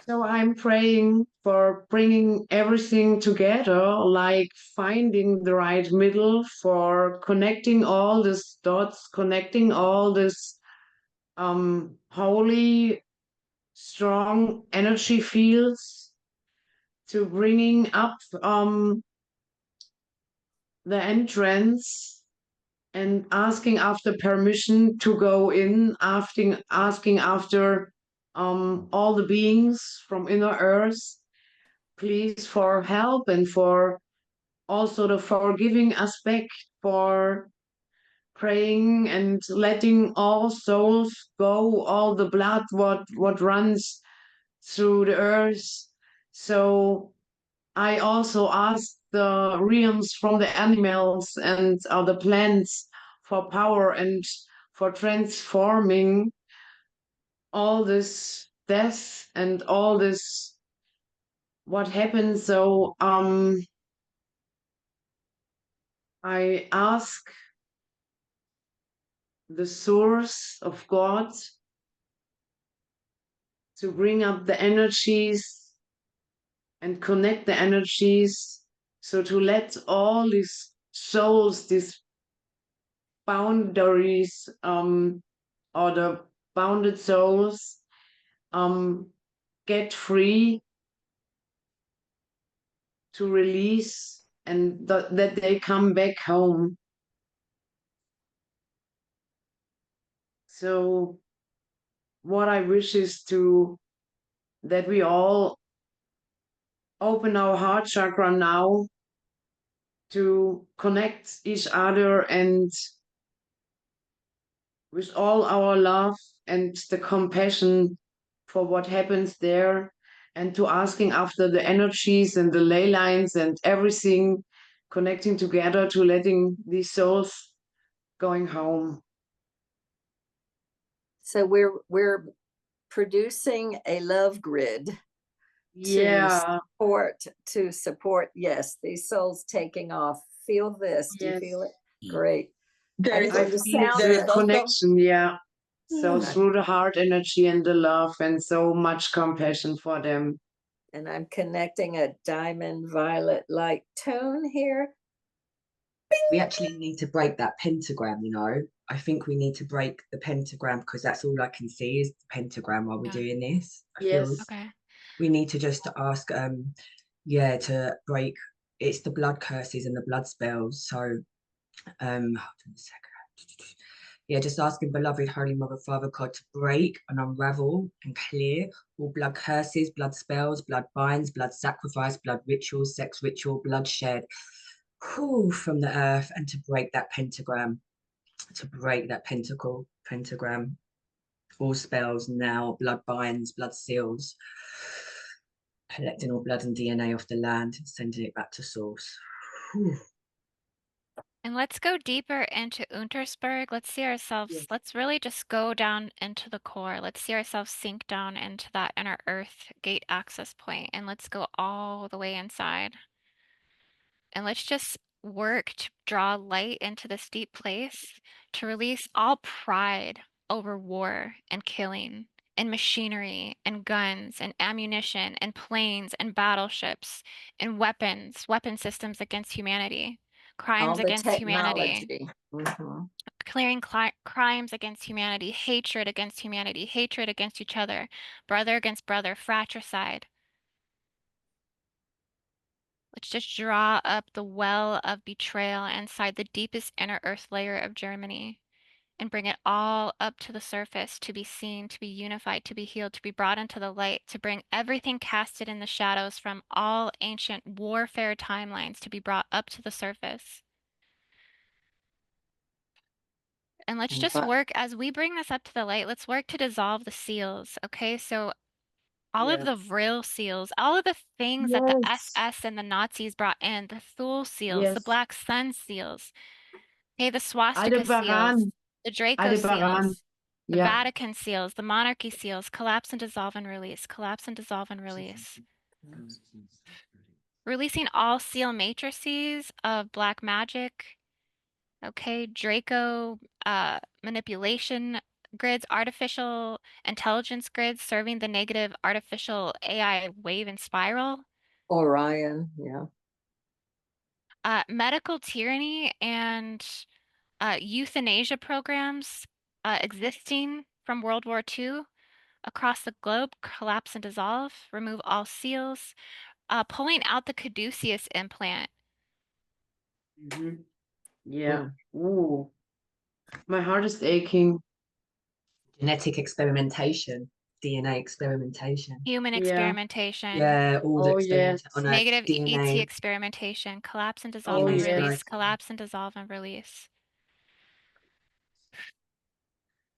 So I'm praying for bringing everything together, like finding the right middle for connecting all these dots, connecting all this holy, strong energy fields to bringing up the entrance and asking after permission to go in, asking after all the beings from inner earth, please, for help and for also the forgiving aspect, for praying and letting all souls go, all the blood what runs through the earth. So I also ask the realms from the animals and the plants for power and for transforming all this death and all this what happens. So I ask the source of God to bring up the energies and connect the energies, so to let all these souls, these boundaries, or the bounded souls, get free, to release, and that they come back home. So what I wish is that we all open our heart chakra now to connect each other, and with all our love and the compassion for what happens there, and to asking after the energies and the ley lines and everything connecting together, to letting these souls going home. So we're producing a love grid Yeah. to support, yes, these souls taking off. Feel this. Do you Yes. feel it? Great. There is I the feel sound there the is also connection, yeah. So Yeah. through the heart energy and the love, and so much compassion for them. And I'm connecting a diamond violet light tone here. We actually need to break that pentagram, you know. I think we need to break the pentagram, because that's all I can see is the pentagram while we're Yeah. doing this. I Yes. feel Okay. we need to just ask to break, it's the blood curses and the blood spells. So hold on a second. Yeah, just asking beloved Holy Mother, Father God, to break and unravel and clear all blood curses, blood spells, blood binds, blood sacrifice, blood rituals, sex ritual, bloodshed from the earth, and to break that pentagram, to break that pentagram, all spells now, blood binds, blood seals, collecting all blood and DNA off the land and sending it back to source. Whew. And let's go deeper into Untersberg. Let's see ourselves, Yes. let's really just go down into the core. Let's see ourselves sink down into that inner earth gate access point, and let's go all the way inside. And let's just work to draw light into this deep place to release all pride over war and killing and machinery and guns and ammunition and planes and battleships and weapon systems against humanity, All crimes the against humanity, technology. Mhm. clearing crimes against humanity, hatred against humanity, hatred against each other, brother against brother, fratricide. Let's just draw up the well of betrayal inside the deepest inner earth layer of Germany and bring it all up to the surface to be seen, to be unified, to be healed, to be brought into the light, to bring everything casted in the shadows from all ancient warfare timelines to be brought up to the surface. And let's just But- work as we bring this up to the light, let's work to dissolve the seals. Okay, so all of the Vril seals, all of the things that the Yes. SS and the Nazis brought in, the Thule seals, the Yes. Black Sun seals, okay, the swastika seals, Aldebaran. the Draco Aldebaran. seals, the Yeah. Vatican seals, the monarchy seals, collapse and dissolve and release, collapse and dissolve and release. Releasing all seal matrices of black magic, okay, Draco, manipulation grids, artificial intelligence grids serving the negative artificial AI wave and spiral, Orion, yeah. medical tyranny and euthanasia programs existing from World War II across the globe, collapse and dissolve, remove all seals, pulling out the caduceus implant. Mhm. Yeah. Ooh. My heart is aching. Genetic experimentation, DNA experimentation. Human Yeah. experimentation. Yeah, all the Oh, experiment yes. on a Negative ET DNA. experimentation. Collapse and dissolve Oh, and Human release. yes. Collapse and dissolve and release.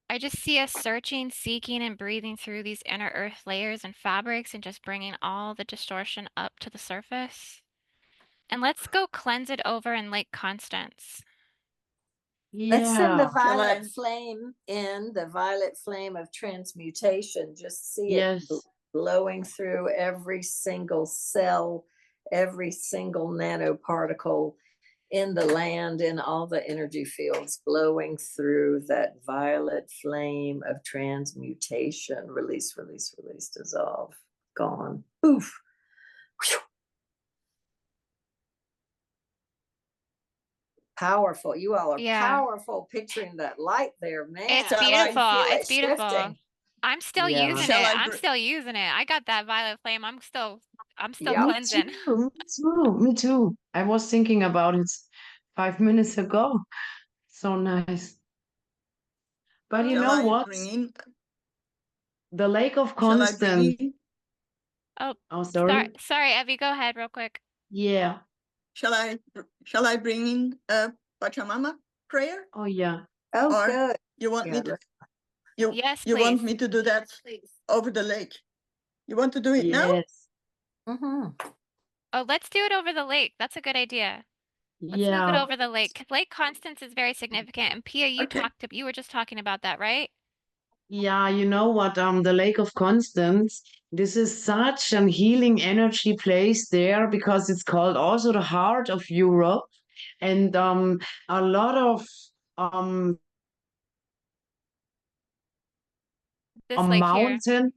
I just see us searching, seeking, and breathing through these inner earth layers and fabrics and just bringing all the distortion up to the surface. And let's go cleanse it over in Lake Constance. Let's send the Yeah. violet flame in, the violet flame of transmutation. Just see it Yes. blowing through every single cell, every single nanoparticle in the land, in all the energy fields, blowing through that violet flame of transmutation. Release, release, release, dissolve, gone. Poof. Whew. Powerful. You all are Yeah. powerful picturing that light there, man. It's Shall I beautiful. Feel It's it beautiful. shifting. I'm still Yeah. using Shall it. I I'm br- still using it. I got that violet flame. I'm still Yeah. Me cleansing. too. Me too. Me too. I was thinking about it 5 minutes ago. So nice. But you Shall know I what? bring in? The Lake of Shall I bring Constance. in? Oh, Oh, sorry. sorry, Evie, go ahead real quick. Yeah. Shall I bring in a Pachamama prayer? Oh, yeah. Oh, Or good. you want me Good. to Yes, you want please. me to do that over the lake? You want to do it now? Yes. Mm-hmm. Oh, let's do it over the lake. That's a good idea. Let's move it Yeah. over the lake. 'Cause Lake Constance is very significant. And Pia, Okay. you were just talking about that, right? Yeah, you know what? The Lake of Constance, this is such an healing energy place there because it's called also the heart of Europe. And a lot of um This a lake here. mountain,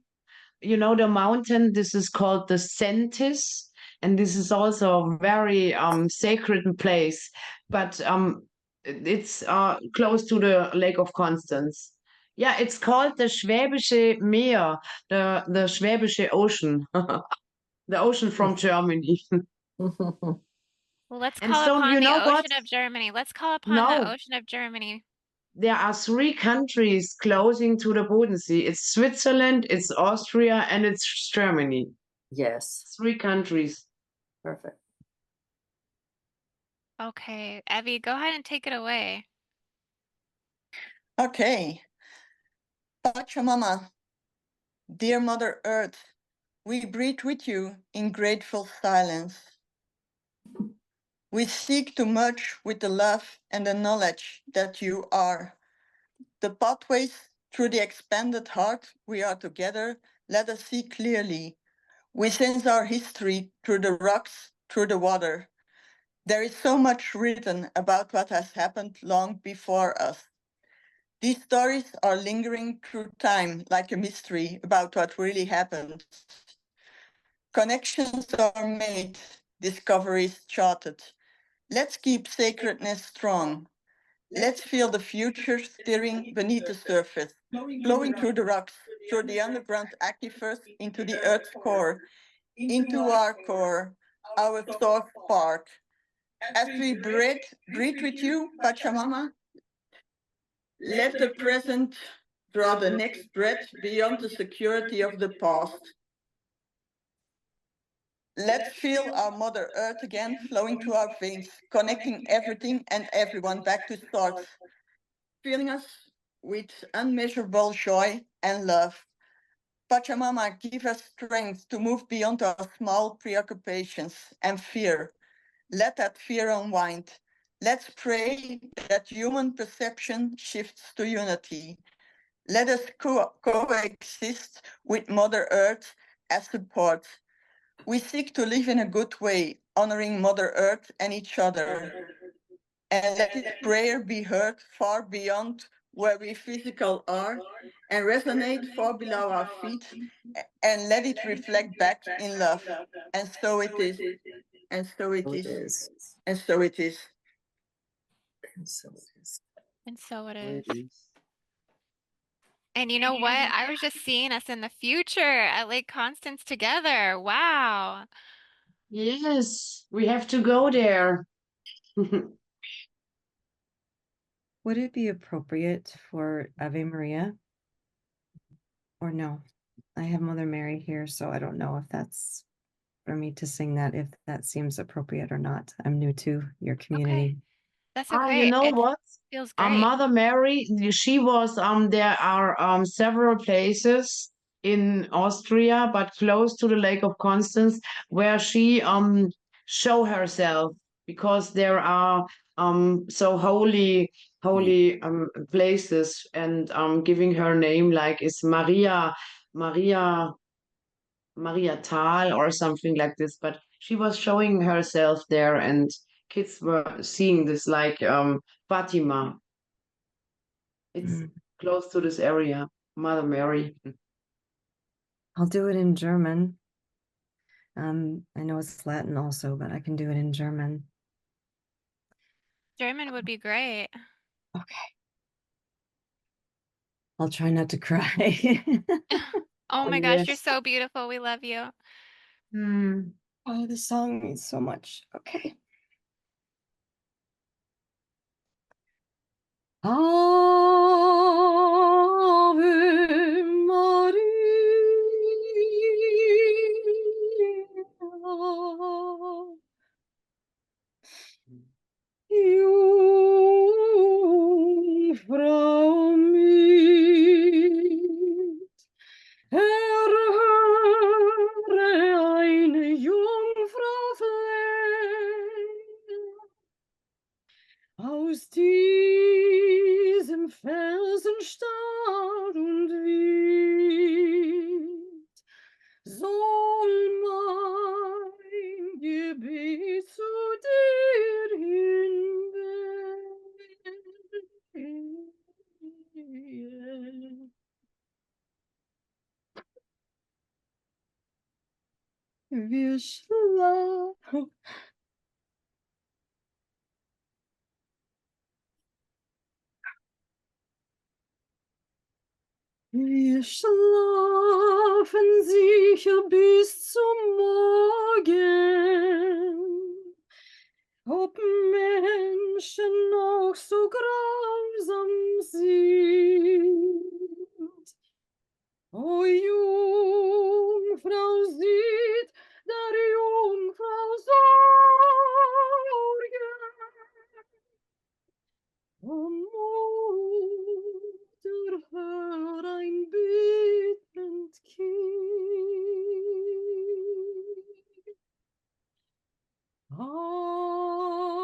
you know, the mountain, this is called the Sentis, and this is also a very sacred place, but it's close to the Lake of Constance. Yeah, it's called the Schwäbische Meer, the Schwäbische Ocean, the ocean from Germany. Well, let's And call so you upon the know what? ocean of Germany. Let's call upon the No, ocean of Germany. there are 3 countries closing to the Bodensee. It's Switzerland, it's Austria, and it's Germany. Yes. 3 countries. Perfect. Okay, Evie, go ahead and take it away. Okay. Pachamama, dear Mother Earth, we breathe with you in grateful silence. We seek to merge with the love and the knowledge that you are. The pathways through the expanded heart we are together, let us see clearly. We sense our history through the rocks, through the water. There is so much written about what has happened long before us. These stories are lingering through time like a mystery about what really happened. Connections are made, discoveries charted. Let's keep sacredness strong. Let's feel the future stirring beneath the surface, flowing through the rocks, through the underground aquifers, into the Earth's core, into our core, our source spark. As we breathe with you, Pachamama, let the present draw the next breath beyond the security of the past. Let's feel our Mother Earth again flowing through our veins, connecting everything and everyone back to source, filling us with unmeasurable joy and love. Pachamama, give us strength to move beyond our small preoccupations and fear. Let that fear unwind. Let's pray that human perception shifts to unity. Let us coexist with Mother Earth as support. We seek to live in a good way, honoring Mother Earth and each other. And let this prayer be heard far beyond where we physical are and resonate far below our feet, and let it reflect back in love. And so it is, and so it is, and so it is. And so it is. And so it is. And you know what? I was just seeing us in the future at Lake Constance together. Wow. Yes, we have to go there. Would it be appropriate for Ave Maria? Or no? I have Mother Mary here, so I don't know if that's for me to sing that, if that seems appropriate or not. I'm new to your community. That's You okay. know It what? feels great. Mother Mary, she was, there are several places in Austria, but close to the Lake of Constance, where she show herself, because there are so holy places, and giving her name like is Maria Thal or something like this, but she was showing herself there, and kids were seeing this like Fatima. It's close to this area, Mother Mary. I'll do it in German. I know it's Latin also, but I can do it in German. German would be great. Okay. I'll try not to cry. Oh my gosh, you're Yes. so beautiful. We love you. Oh, this song means so much. Okay. Ave Maria, Jungfrau mit, erhöre eine Jungfrau flehen. Aus diesem Felsen starr und wild soll mein Gebet zu dir hinwehen. Wir schlafen. Wir schlafen sicher bis zum Morgen, ob Menschen noch so grausam sind. O Jungfrau, sieht der Jungfrau Sorgen. O Mutter, hör ein bittend Kind. 啊。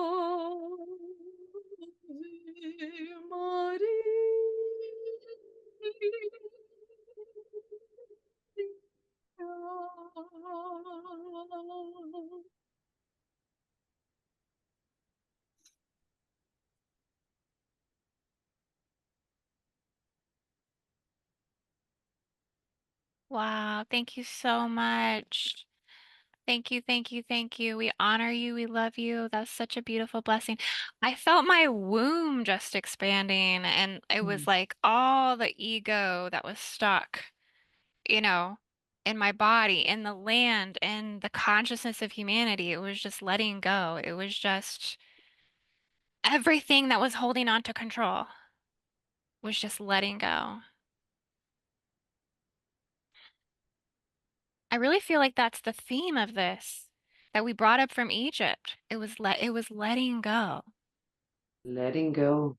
Wow, thank you so much. Thank you, thank you, thank you. We honor you. We love you. That's such a beautiful blessing. I felt my womb just expanding, and it was like all the ego that was stuck, you know, in my body, in the land, in the consciousness of humanity. It was just letting go. It was just everything that was holding on to control was just letting go. I really feel like that's the theme of this that we brought up from Egypt. It was letting go. Letting go.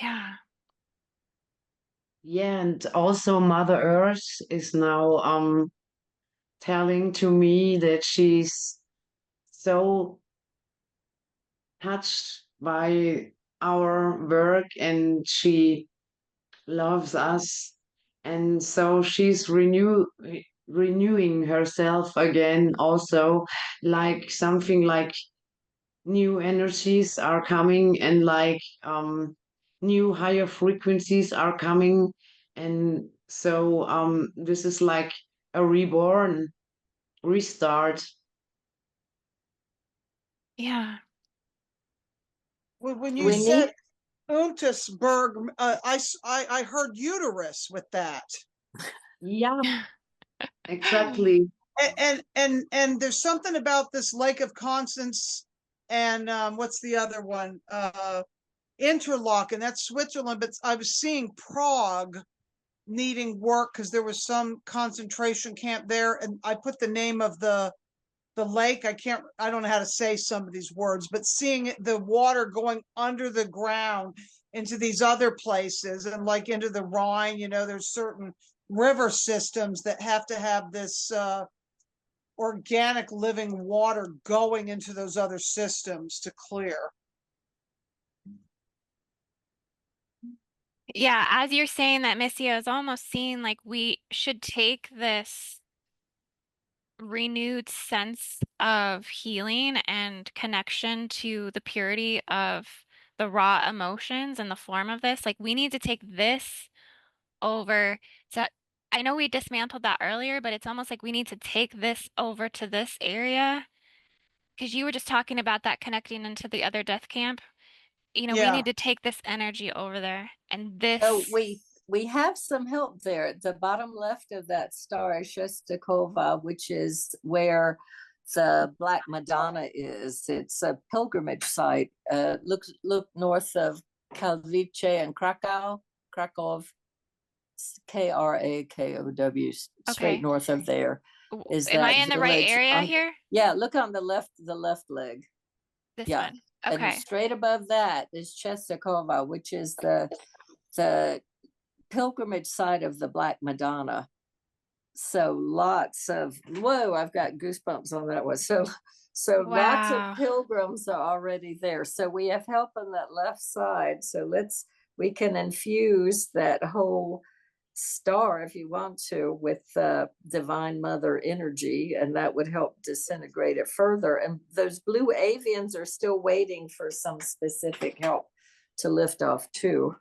Yeah. Yeah, and also Mother Earth is now telling to me that she's so touched by our work and she loves us. And so she's renewing herself again, also, like something like new energies are coming and like new higher frequencies are coming. And so this is like a reborn, restart. Yeah. When you We said need, Untersberg, I heard uterus with that. Yeah, exactly. And there's something about this Lake of Constance and what's the other one? Interlaken, that's Switzerland, but I was seeing Prague needing work because there was some concentration camp there, and I put the name of the lake. I don't know how to say some of these words, but seeing the water going under the ground into these other places and like into the Rhine, there's certain river systems that have to have this organic living water going into those other systems to clear. Yeah, as you're saying that, Missy, I was almost seeing like we should take this renewed sense of healing and connection to the purity of the raw emotions in the form of this. Like we need to take this over to, I know we dismantled that earlier, but it's almost like we need to take this over to this area. Because you were just talking about that connecting into the other death camp. We Yeah. need to take this energy over there. And oh, this, we have some help there. At the bottom left of that star is Shestakova, which is where the Black Madonna is. It's a pilgrimage site. Look north of Kalvice and Krakow, Krakow, straight okay. north of there is Am I that in the right village. area here? Yeah, look on the left leg. This Yeah. one. And Okay. straight above that is Chestakova, which is the pilgrimage site of the Black Madonna. So lots of, whoa, I've got goosebumps on that one. So lots of Wow. pilgrims are already there. So we have help on that left side. So we can infuse that whole star, if you want to, with divine mother energy, and that would help disintegrate it further. And those blue avians are still waiting for some specific help to lift off too.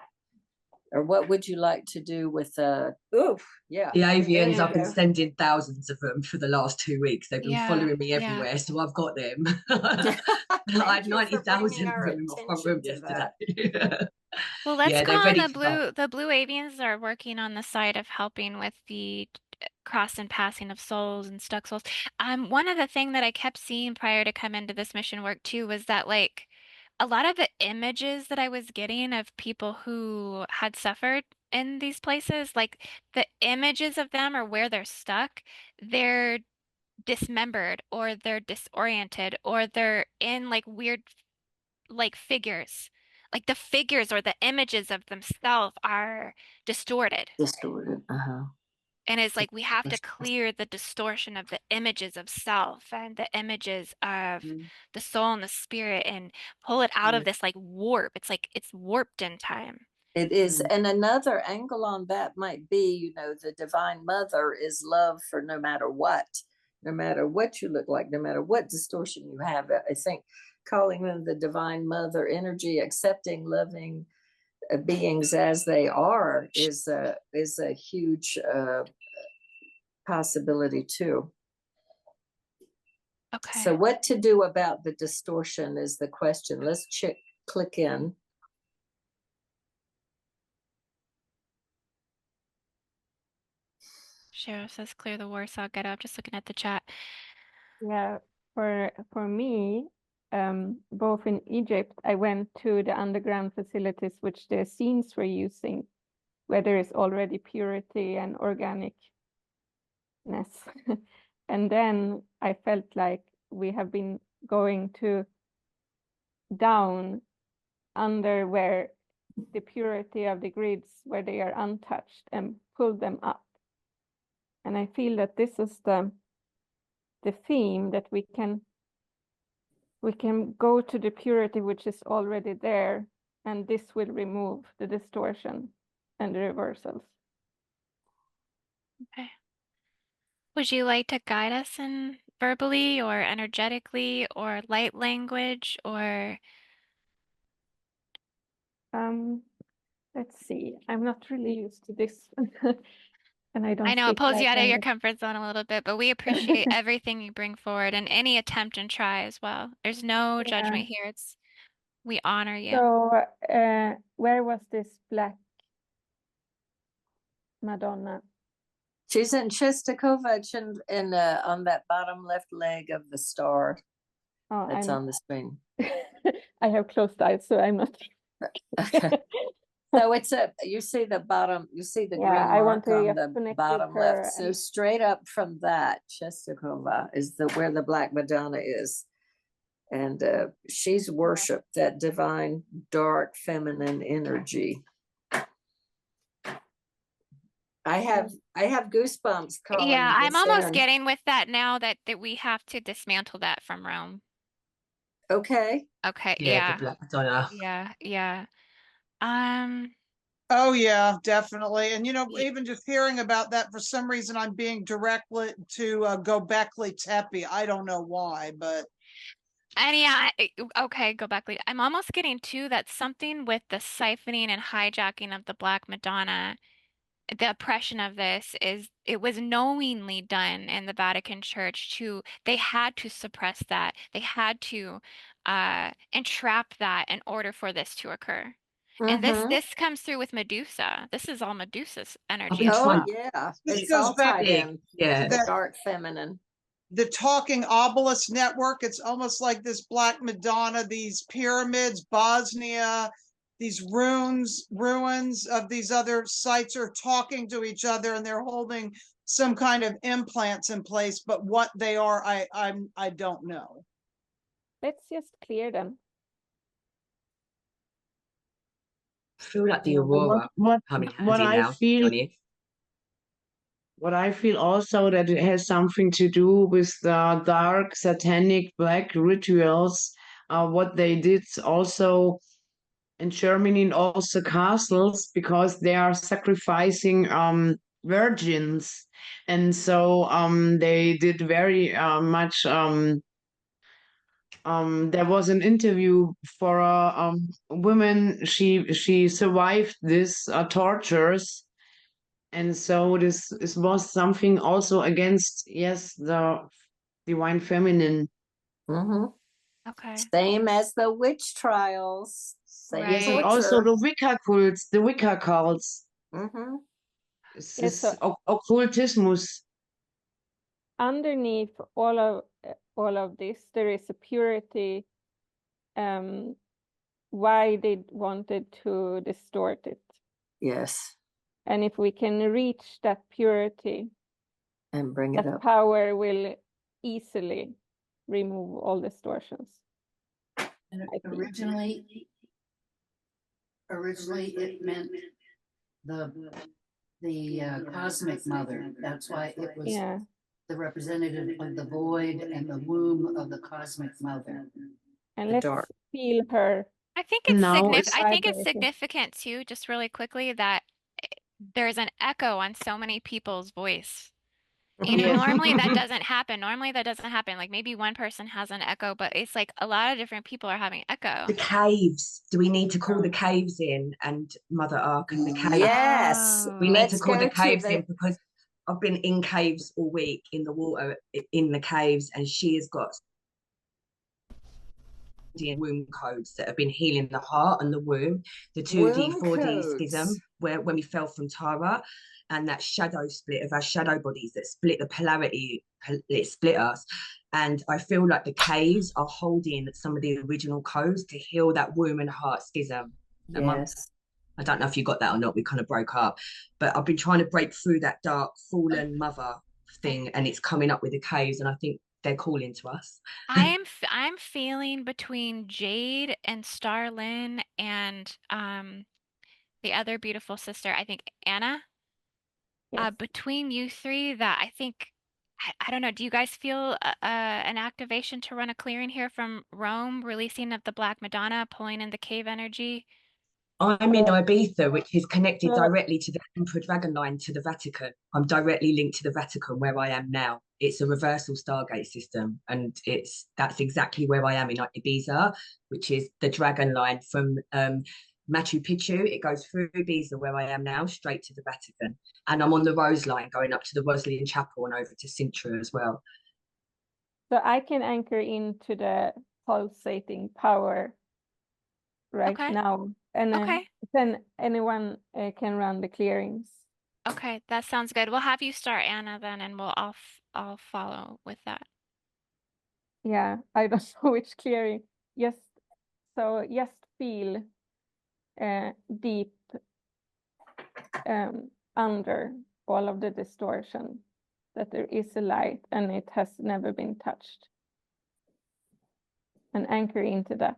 Or what would you like to do with The avians, I've been sending thousands of them for the last 2 weeks. They've been following me everywhere, so I've got them. I had 90,000 of them in my front room yesterday. Well, let's Yeah, call they're on ready the to go. blue avians are working on the side of helping with the cross and passing of souls and stuck souls. One of the thing that I kept seeing prior to come into this mission work too was that like a lot of the images that I was getting of people who had suffered in these places, like the images of them or where they're stuck, they're dismembered or they're disoriented or they're in like weird like figures. Like the figures or the images of themselves are distorted. Uh-huh. And it's like we have to clear the distortion of the images of self and the images of the soul and the spirit and pull it out of this like warp. It's like it's warped in time. It is. And another angle on that might be, the divine mother is love for no matter what you look like, no matter what distortion you have. I think calling them the divine mother energy, accepting, loving, beings as they are is a huge possibility too. Okay. So what to do about the distortion is the question. Let's click in. Cheryl says clear the war, so I'll get up. Just looking at the chat. Yeah, for me, both in Egypt, I went to the underground facilities which the Essenes were using, where there is already purity and organicness. And then I felt like we have been going to down under where the purity of the grids, where they are untouched, and pull them up. And I feel that this is the theme, that we can go to the purity which is already there, and this will remove the distortion and the reversals. Okay. Would you like to guide us in verbally or energetically or light language or? Let's see. I'm not really used to this. And I don't I know it speak pulls you light out of your language. comfort zone a little bit, but we appreciate everything you bring forward and any attempt and try as well. There's no Yeah. judgment here. We honor you. So, where was this black Madonna? She's in Czestochowa in on that bottom left leg of the star Oh, that's on the screen. I have closed eyes, so I'm not. Okay. So it's you see the bottom, you see the Yeah, green I want mark to on just the connect with bottom her left. So and- straight up from that, Czestochowa is where the Black Madonna is. And she's worshipped, that divine, dark, feminine energy. I have goosebumps calling Yeah, I'm this almost in. getting with that now that we have to dismantle that from Rome. Okay. Okay, Yeah, yeah. the Black Madonna. Yeah. Oh yeah, definitely. And even just hearing about that, for some reason I'm being directed to Gobekli Tepe. I don't know why, but And yeah, okay, go back. I'm almost getting to that something with the siphoning and hijacking of the Black Madonna. The oppression of this it was knowingly done in the Vatican Church they had to suppress that. They had to entrap that in order for this to occur. And this comes through with Medusa. This is all Medusa's energy as Oh well. yeah, this it's goes all back tied in. Yeah. The dark feminine. The Talking Obelisk Network, it's almost like this Black Madonna, these pyramids, Bosnia, these ruins of these other sites are talking to each other, and they're holding some kind of implants in place, but what they are, I don't know. Let's just clear them. I feel like the aurora What coming I handy now, feel Johnny. What I feel also that it has something to do with the dark satanic black rituals, what they did also in Germany and also castles, because they are sacrificing virgins, and so they did very much. There was an interview for a woman. She survived this tortures. And so this was something also against, yes, the divine feminine. Okay. Same as the witch trials. Same Yes, and Right. also torture. the Wicca cults, the Wicca cults. It's Yes, this occultismus. Underneath all of this, there is a purity. Why they wanted to distort it. Yes. And if we can reach that purity, and bring it that up. power will easily remove all distortions. And originally it meant the cosmic mother. That's why it was the representative of the void and the womb of the cosmic mother. And The let's dark. feel her. I think it's No, I think it's vibrating. significant too, just really quickly, that there's an echo on so many people's voice. You know, Yes. normally that doesn't happen. Normally that doesn't happen. Like maybe one person has an echo, but it's like a lot of different people are having echo. The caves. Do we need to call the caves in and Mother Ark and the caves? Yes, We need to let's call go the to caves the- in because I've been in caves all week in the water in the caves, and she has got womb codes that have been healing the heart and the womb, the 2D, Womb 4D codes. schism, where when we fell from Tara, and that shadow split of our shadow bodies that split the polarity, it split us. And I feel like the caves are holding some of the original codes to heal that womb and heart schism. Yes. I don't know if you got that or not. We kind of broke up, but I've been trying to break through that dark fallen mother thing, and it's coming up with the caves, and I think they're calling to us. I'm feeling between Jade and Starlin and the other beautiful sister, I think Anna. Between you three, that I think I don't know. Do you guys feel an activation to run a clearing here from Rome, releasing of the Black Madonna, pulling in the cave energy? I'm in Ibiza, which is connected directly to the Emperor Dragon line to the Vatican. I'm directly linked to the Vatican where I am now. It's a reversal Stargate system, and that's exactly where I am in Ibiza, which is the Dragon line from Machu Picchu. It goes through Ibiza where I am now, straight to the Vatican, and I'm on the Rose line going up to the Wesleyan Chapel and over to Sintra as well. So I can anchor into the pulsating power right Okay. now, and Okay. then anyone can run the clearings. Okay, that sounds good. We'll have you start, Anna, then, and I'll follow with that. Yeah, I don't know which clearing. Just feel deep under all of the distortion that there is a light and it has never been touched, and anchor into that,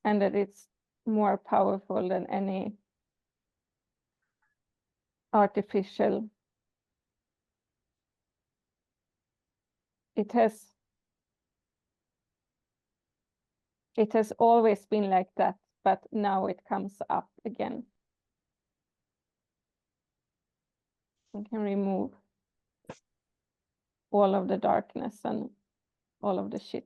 and that it's more powerful than any artificial. It has always been like that, but now it comes up again. We can remove all of the darkness and all of the shit.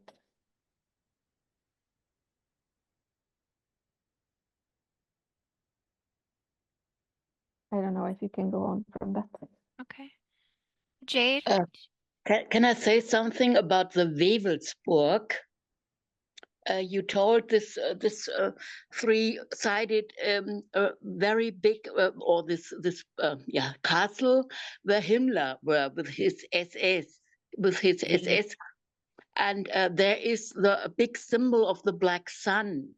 I don't know if you can go on from that. Okay. Jade? Can I say something about the Wewelsburg? You told this three-sided, very big, or this castle where Himmler were with his SS, and there is the big symbol of the black sun.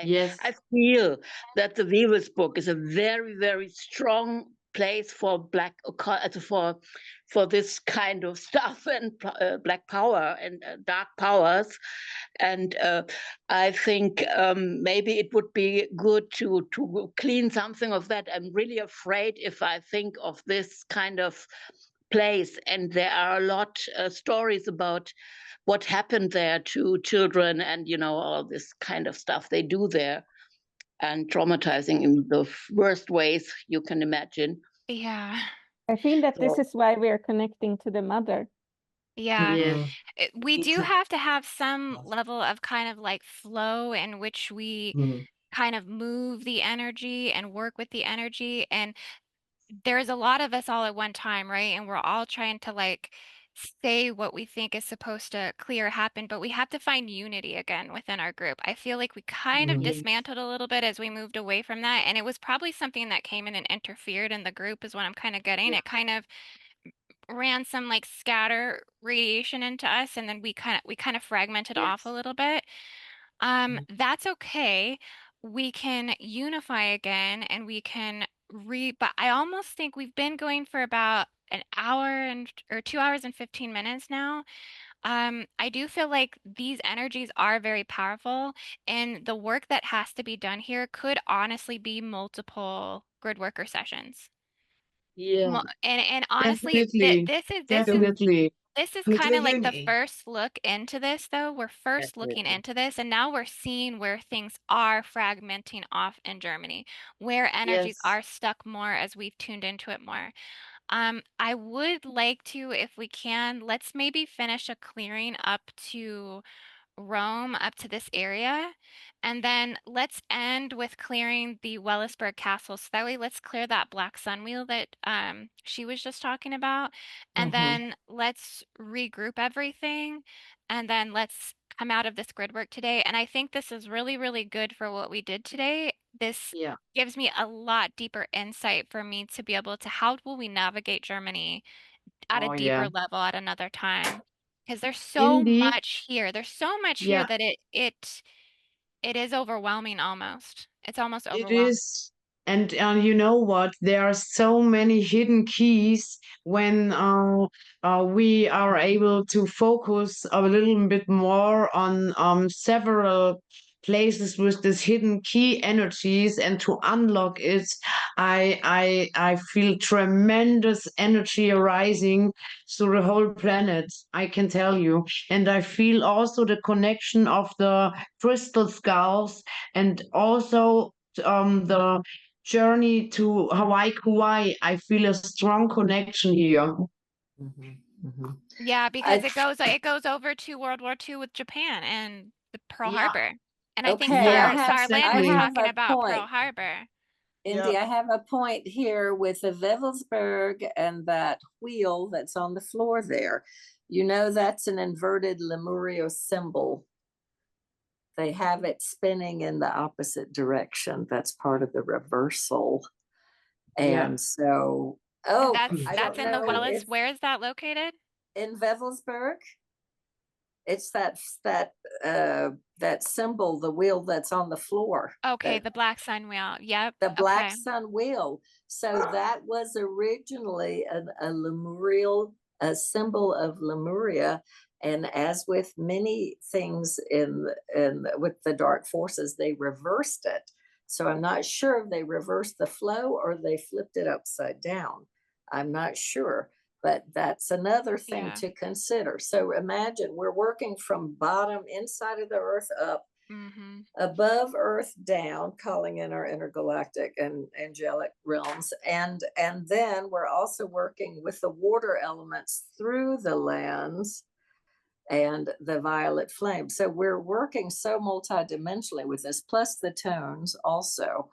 Yes. I feel that the Wewelsburg is a very, very strong place for black for this kind of stuff and black power and dark powers, and I think maybe it would be good to clean something of that. I'm really afraid if I think of this kind of place, and there are a lot stories about what happened there to children, and all this kind of stuff they do there, and traumatizing in the worst ways you can imagine. Yeah. I feel that this is why we are connecting to the mother. Yeah. Yes. We do have to have some level of kind of like flow in which we kind of move the energy and work with the energy. And there's a lot of us all at one time, right? And we're all trying to like say what we think is supposed to clear happen, but we have to find unity again within our group. I feel like we kind of dismantled a little bit as we moved away from that. And it was probably something that came in and interfered in the group is what I'm kind of getting. It kind of ran some like scatter radiation into us, and then we kind of fragmented off a little bit. That's okay. We can unify again, and we can but I almost think we've been going for about an hour or 2 hours and 15 minutes now. I do feel like these energies are very powerful, and the work that has to be done here could honestly be multiple grid worker sessions. Yeah. And honestly, Definitely. this is Definitely. This is Coming to kind the of like the uni. first look into this, though. We're first looking Definitely. into this, and now we're seeing where things are fragmenting off in Germany, where energies Yes. are stuck more as we've tuned into it more. I would like to, if we can, let's maybe finish a clearing up to Rome, up to this area, and then let's end with clearing the Willisburg Castle. So that way, let's clear that black sun wheel that she was just talking about, and then let's regroup everything, and then let's come out of this grid work today. And I think this is really, really good for what we did today. This Yeah. gives me a lot deeper insight for me to be able to how will we navigate Germany at a Oh, yeah. deeper level at another time. Because there's so Indeed. much here. There's so much here Yeah, that it is overwhelming almost. It's almost it overwhelming. is. And you know what? There are so many hidden keys when we are able to focus a little bit more on several places with these hidden key energies and to unlock it. I feel tremendous energy arising through the whole planet, I can tell you. And I feel also the connection of the crystal skulls and also the journey to Hawaii. I feel a strong connection here. Yeah, because I, it goes over to World War II with Japan and the Pearl Yeah, Harbor. And I think okay, yeah, Starlin I was exactly. have talking a about Pearl point. Harbor. Indy, Yep. I have a point here with the Wewelsburg and that wheel that's on the floor there. You know, that's an inverted Lemurio symbol. They have it spinning in the opposite direction. That's part of the reversal. Yeah. And so, And I that's don't in the know Willis. if Where is that located? in Wewelsburg, it's that symbol, the wheel that's on the floor. Okay, that- the black sun wheel. Yep. the black Okay. sun wheel. So that was originally a Lemurial, a symbol of Lemuria. And as with many things in with the dark forces, they reversed it. So I'm not sure if they reversed the flow or they flipped it upside down. I'm not sure, but that's another thing Yeah. to consider. So imagine we're working from bottom inside of the earth up, Mm-hmm. above earth down, calling in our intergalactic and angelic realms, and then we're also working with the water elements through the lands and the violet flame. So we're working so multidimensionally with this, plus the tones also.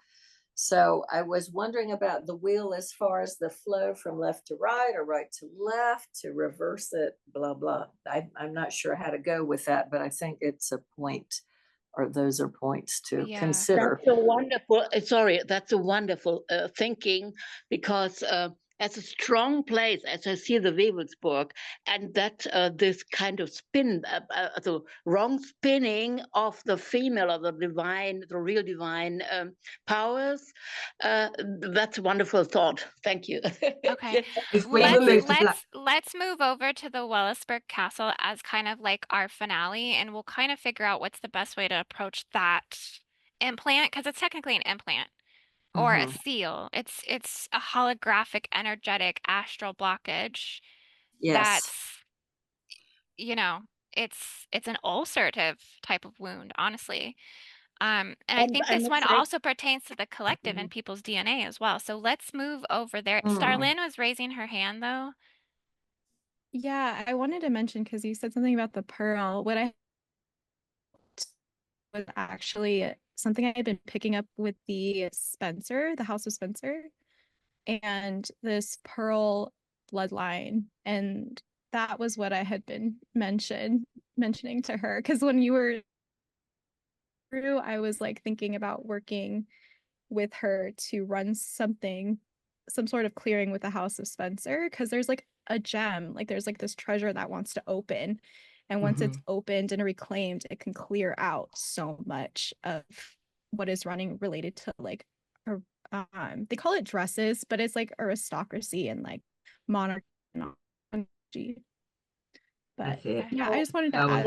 So I was wondering about the wheel as far as the flow from left to right or right to left to reverse it, blah, blah. I'm not sure how to go with that, but I think it's a point, or those are points to Yeah. consider. That's a wonderful, sorry, that's a wonderful thinking, because as a strong place, as I see the Wewelsburg, and that this kind of spin, the wrong spinning of the female or the divine, the real divine powers, that's a wonderful thought. Thank you. Okay. If we remove the black, Let's move over to the Willisburg Castle as kind of like our finale, and we'll kind of figure out what's the best way to approach that implant, because it's technically an implant or a seal. It's a holographic, energetic, astral blockage Yes. that's, you know, it's an ulcerative type of wound, honestly. And I think I'm this one afraid. also pertains to the collective and people's DNA as well. So let's move over there. Starlin was raising her hand though. Yeah, I wanted to mention because you said something about the pearl. What I was actually something I had been picking up with the Spencer, the House of Spencer, and this pearl bloodline. And that was what I had been mentioning to her. Because when you were through, I was like thinking about working with her to run some sort of clearing with the House of Spencer, because there's like a gem, like there's like this treasure that wants to open, and once it's opened and reclaimed, it can clear out so much of what is running related to like they call it dresses, but it's like aristocracy and like monarchy and monarchy. But yeah, I just wanted to add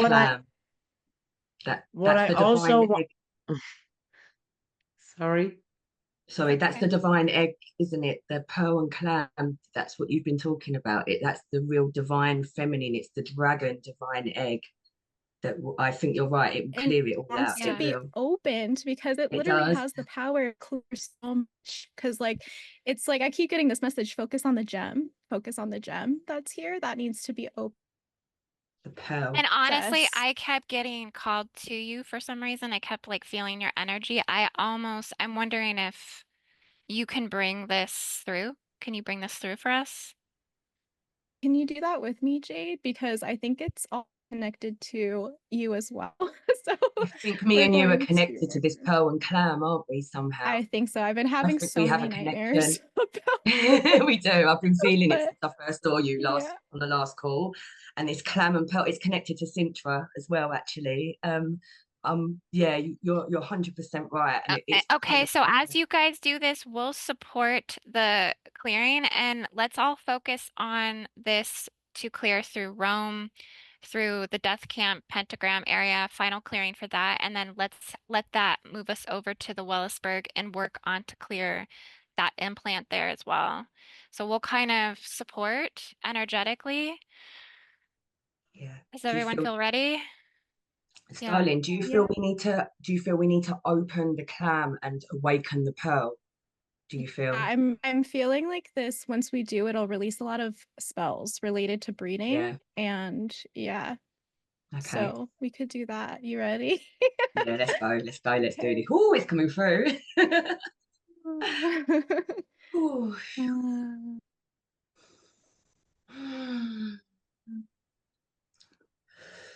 that. What I also sorry. Sorry, that's Okay. the divine egg, isn't it? The pearl and clam. That's what you've been talking about. That's the real divine feminine. It's the dragon divine egg. I think you're right. It will And clear it all out. wants to Yeah. It be will. opened because it It literally does. has the power to clear so much. Because like it's like I keep getting this message: focus on the gem, focus on the gem that's here. That needs to be open. The pearl. And honestly, Yes. I kept getting called to you for some reason. I kept like feeling your energy. I'm wondering if you can bring this through. Can you bring this through for us? Can you do that with me, Jade? Because I think it's all connected to you as well. So I think me we're and you are going connected to to. this pearl and clam, aren't we, somehow? I think so. I've been I having think so we have many a connection. nightmares about We do. I've been feeling it but since I first saw you yeah. on the last call. And this clam and pearl, it's connected to Sintra as well, actually. Yeah, you're 100% right. And it's kind Okay, of, so as you guys do this, we'll support the clearing and let's all focus on this to clear through Rome, through the Death Camp Pentagram area, final clearing for that, and then let's let that move us over to the Willisburg and work on to clear that implant there as well. So we'll kind of support energetically. yeah. Does Do you everyone feel, feel ready? Yeah. Starling, do you Yeah. feel we need to open the clam and awaken the pearl? Do you feel? I'm feeling like this once we do, it'll release a lot of spells related to breeding. Yeah. And yeah. Okay. So we could do that. You ready? Yeah, let's go. Let's do this. Oh, it's coming through. Ooh.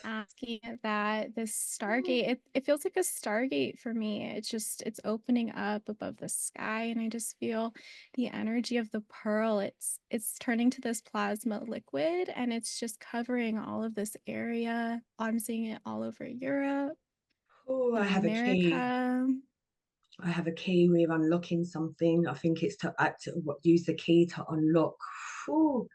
Asking that this Stargate, it feels like a Stargate for me. It's opening up above the sky, and I just feel the energy of the pearl. It's turning to this plasma liquid, and it's just covering all of this area. I'm seeing it all over Europe. Oh, I in have a key. America. I have a key. We're unlocking something. I think it's to use the key to unlock. Ooh.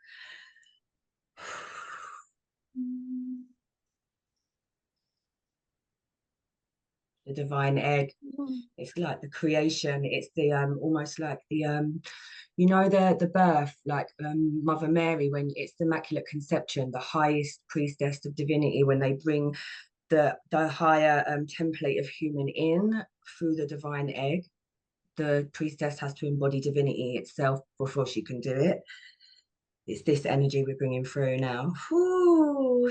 The divine egg. It's like the creation. It's the almost like the you know, the birth, like Mother Mary, when it's the Immaculate Conception, the highest priestess of divinity, when they bring the higher template of human in through the divine egg. The priestess has to embody divinity itself before she can do it. It's this energy we're bringing through now. Ooh.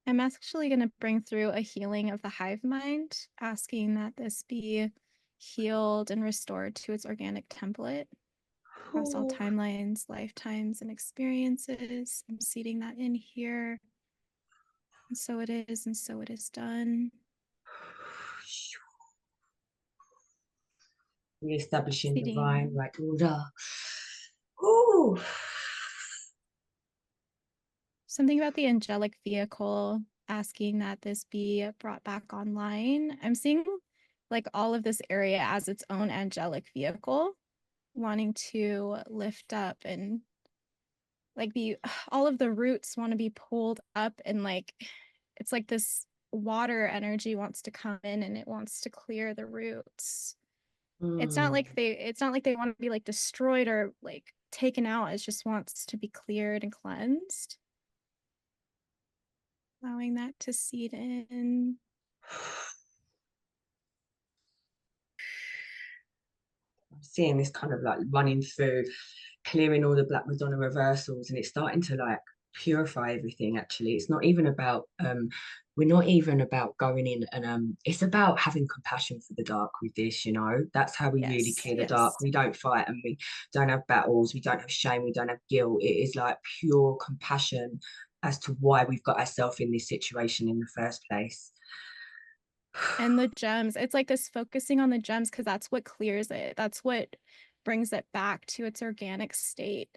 I'm actually going to bring through a healing of the hive mind, asking that this be healed and restored to its organic template across all timelines, lifetimes, and experiences. I'm seeding that in here. And so it is, and so it is done. Reestablishing Seeding. divine right order. Ooh. Something about the angelic vehicle, asking that this be brought back online. I'm seeing like all of this area as its own angelic vehicle, wanting to lift up and like all of the roots want to be pulled up, and like it's like this water energy wants to come in and it wants to clear the roots. It's not like they want to be like destroyed or like taken out. It just wants to be cleared and cleansed. Allowing that to seed in. I'm seeing this kind of like running through, clearing all the Black Madonna reversals, and it's starting to like purify everything. Actually, it's not even about we're not even about going in and it's about having compassion for the dark with this, you know. That's how we really clear the dark. We don't fight and we don't have battles, we don't have shame, we don't have guilt. It is like pure compassion as to why we've got ourselves in this situation in the first place. And the gems, it's like this focusing on the gems because that's what clears it. That's what brings it back to its organic state.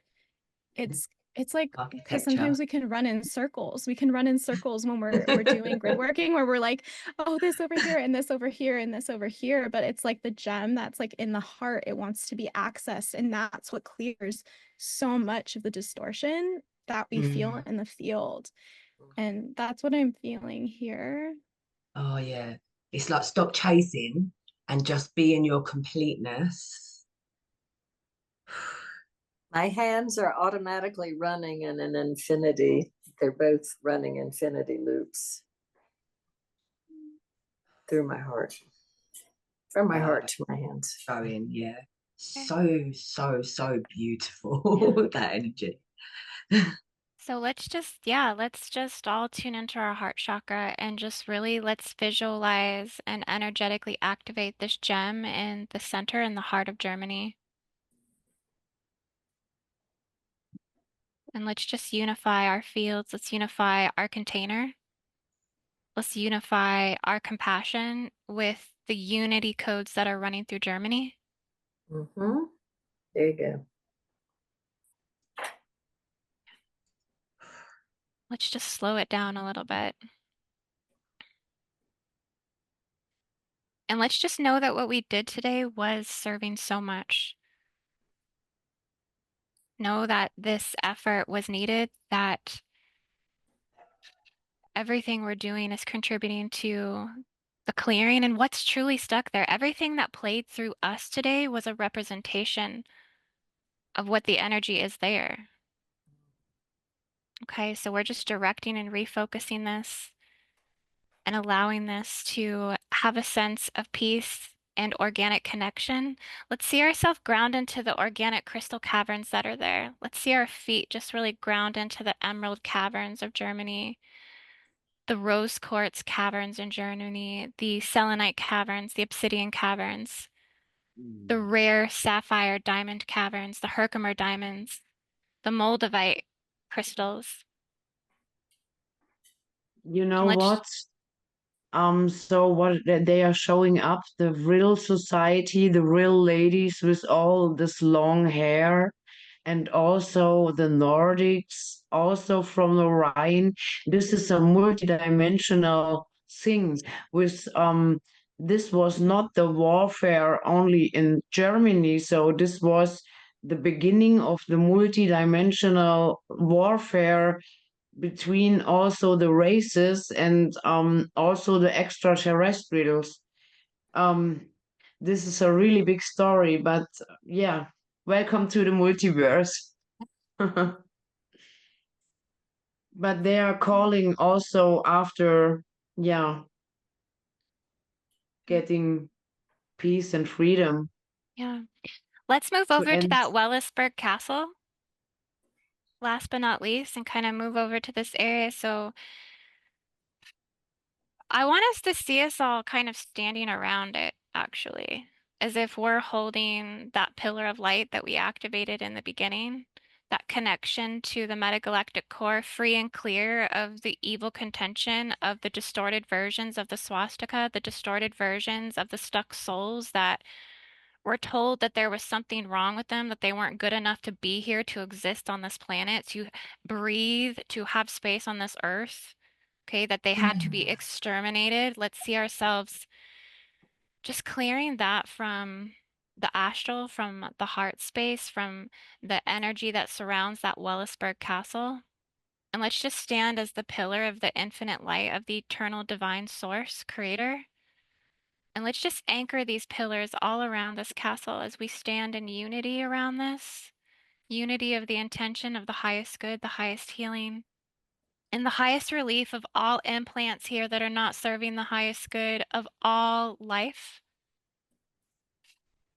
It's like, because Architecture. sometimes we can run in circles. We can run in circles when we're doing grid working, where we're like, oh, this over here and this over here and this over here. But it's like the gem that's like in the heart. It wants to be accessed, and that's what clears so much of the distortion that we feel in the field. And that's what I'm feeling here. Oh yeah, it's like stop chasing and just be in your completeness. My hands are automatically running in an infinity. They're both running infinity loops through my heart. From my heart to my hands. Going, yeah. So beautiful, that energy. So let's just all tune into our heart chakra and just really let's visualize and energetically activate this gem in the center in the heart of Germany. And let's just unify our fields. Let's unify our container. Let's unify our compassion with the unity codes that are running through Germany. There you go. Let's just slow it down a little bit. And let's just know that what we did today was serving so much. Know that this effort was needed, that everything we're doing is contributing to the clearing and what's truly stuck there. Everything that played through us today was a representation of what the energy is there. Okay, so we're just directing and refocusing this and allowing this to have a sense of peace and organic connection. Let's see ourselves ground into the organic crystal caverns that are there. Let's see our feet just really ground into the emerald caverns of Germany, the rose quartz caverns in Germany, the selenite caverns, the obsidian caverns, the rare sapphire diamond caverns, the Herkimer diamonds, the moldavite crystals. You know what? So what they are showing up, the real society, the real ladies with all this long hair, and also the Nordics, also from the Rhine. This is a multidimensional thing with this was not the warfare only in Germany, so this was the beginning of the multidimensional warfare between also the races and also the extraterrestrials. This is a really big story, but yeah, welcome to the multiverse. But they are calling also after, yeah, getting peace and freedom. Yeah. Let's move over to that Willisburg Castle. Last but not least, and kind of move over to this area. So I want us to see us all kind of standing around it, actually, as if we're holding that pillar of light that we activated in the beginning, that connection to the metagalactic core, free and clear of the evil contention of the distorted versions of the swastika, the distorted versions of the stuck souls that were told that there was something wrong with them, that they weren't good enough to be here, to exist on this planet, to breathe, to have space on this earth. Okay, that they had to be exterminated. Let's see ourselves just clearing that from the astral, from the heart space, from the energy that surrounds that Willisburg Castle. And let's just stand as the pillar of the infinite light of the eternal divine source, creator. And let's just anchor these pillars all around this castle as we stand in unity around this. Unity of the intention of the highest good, the highest healing, and the highest relief of all implants here that are not serving the highest good of all life.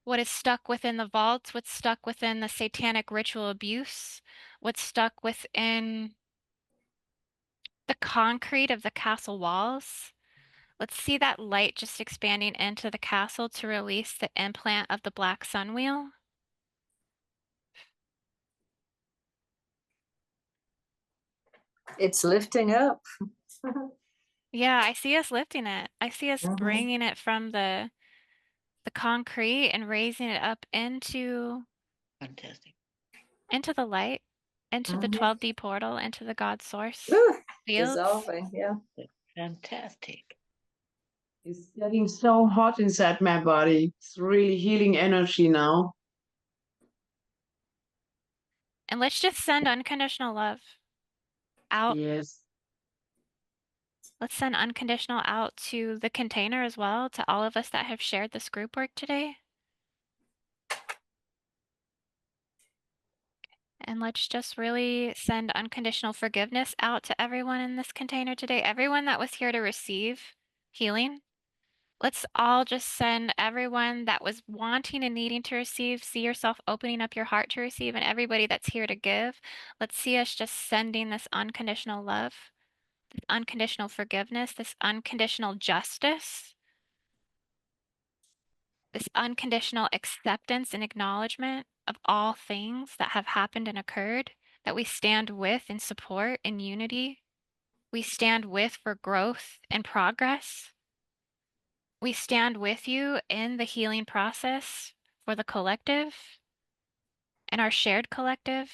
What is stuck within the vaults, what's stuck within the satanic ritual abuse, what's stuck within the concrete of the castle walls. Let's see that light just expanding into the castle to release the implant of the black sun wheel. It's lifting up. Yeah, I see us lifting it. I see us bringing it from the the concrete and raising it up into Fantastic. the light, into the Mhm. 12D portal, into the God source Whew, fields. dissolving, yeah. Fantastic. It's getting so hot inside my body. It's really healing energy now. And let's just send unconditional love out. Yes. Let's send unconditional out to the container as well, to all of us that have shared this group work today. And let's just really send unconditional forgiveness out to everyone in this container today. Everyone that was here to receive healing. Let's all just send everyone that was wanting and needing to receive, see yourself opening up your heart to receive, and everybody that's here to give. Let's see us just sending this unconditional love, this unconditional forgiveness, this unconditional justice, this unconditional acceptance and acknowledgement of all things that have happened and occurred, that we stand with in support in unity. We stand with for growth and progress. We stand with you in the healing process for the collective and our shared collective.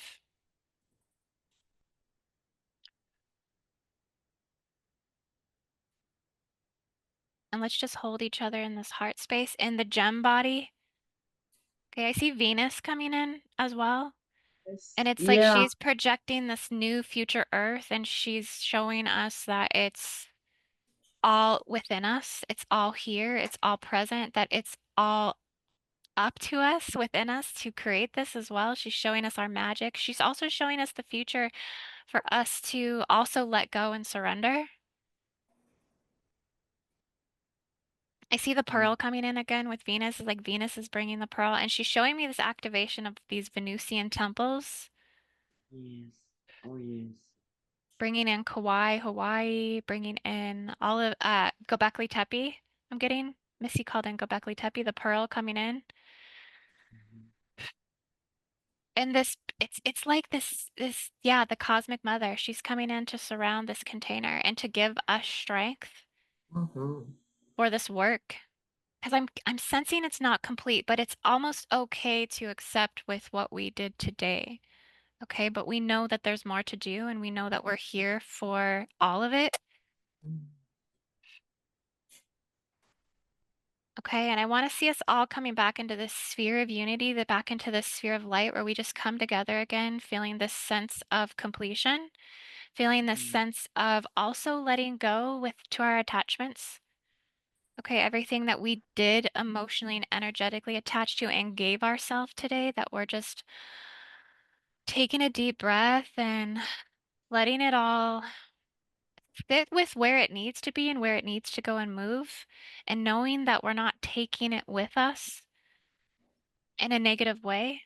And let's just hold each other in this heart space in the gem body. Okay, I see Venus coming in as well. And it's like Yeah. she's projecting this new future Earth, and she's showing us that it's all within us. It's all here. It's all present, that it's all up to us, within us to create this as well. She's showing us our magic. She's also showing us the future for us to also let go and surrender. I see the pearl coming in again with Venus. It's like Venus is bringing the pearl, and she's showing me this activation of these Venusian temples. Yes. Oh, yes. Bringing in Kauai, Hawaii, bringing in all of Göbekli Tepe. I'm getting Missy called in Göbekli Tepe, the pearl coming in. And this it's like this yeah, the cosmic mother. She's coming in to surround this container and to give us strength for this work. Because I'm sensing it's not complete, but it's almost okay to accept with what we did today. Okay, but we know that there's more to do, and we know that we're here for all of it. Okay, and I want to see us all coming back into this sphere of unity, back into this sphere of light where we just come together again, feeling this sense of completion, feeling this sense of also letting go to our attachments. Okay, everything that we did emotionally and energetically attached to and gave ourselves today, that we're just taking a deep breath and letting it all fit with where it needs to be and where it needs to go and move, and knowing that we're not taking it with us in a negative way.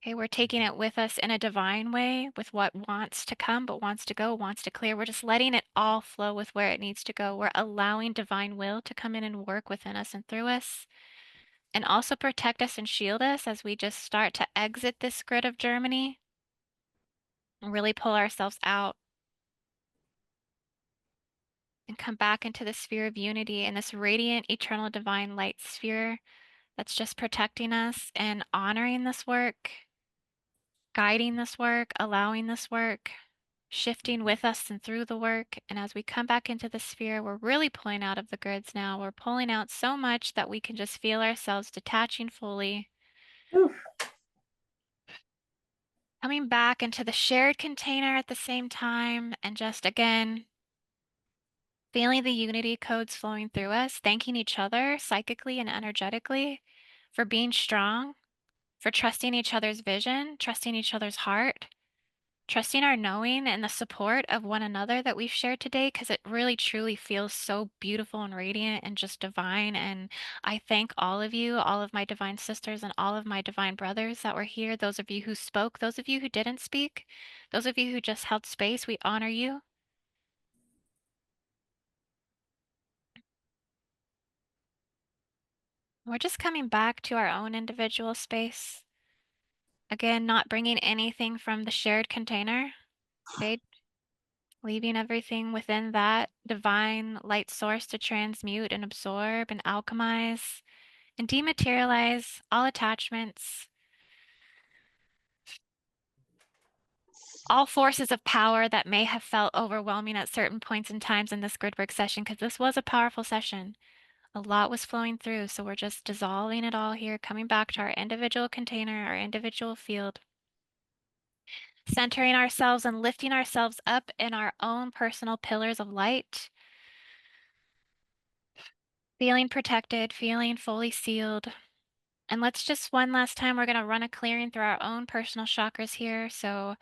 Okay, we're taking it with us in a divine way, with what wants to come, but wants to go, wants to clear. We're just letting it all flow with where it needs to go. We're allowing divine will to come in and work within us and through us, and also protect us and shield us as we just start to exit this grid of Germany and really pull ourselves out and come back into the sphere of unity and this radiant, eternal, divine light sphere that's just protecting us and honoring this work, guiding this work, allowing this work, shifting with us and through the work. And as we come back into the sphere, we're really pulling out of the grids now. We're pulling out so much that we can just feel ourselves detaching fully. Coming back into the shared container at the same time, and just again, feeling the unity codes flowing through us, thanking each other psychically and energetically for being strong, for trusting each other's vision, trusting each other's heart, trusting our knowing and the support of one another that we've shared today, because it really truly feels so beautiful and radiant and just divine. And I thank all of you, all of my divine sisters and all of my divine brothers that were here, those of you who spoke, those of you who didn't speak, those of you who just held space. We honor you. We're just coming back to our own individual space. Again, not bringing anything from the shared container, okay? Leaving everything within that divine light source to transmute and absorb and alchemize and dematerialize all attachments, all forces of power that may have felt overwhelming at certain points and times in this gridwork session, because this was a powerful session. A lot was flowing through, so we're just dissolving it all here, coming back to our individual container, our individual field, centering ourselves and lifting ourselves up in our own personal pillars of light, feeling protected, feeling fully sealed. And let's just one last time, we're going to run a clearing through our own personal chakras here. So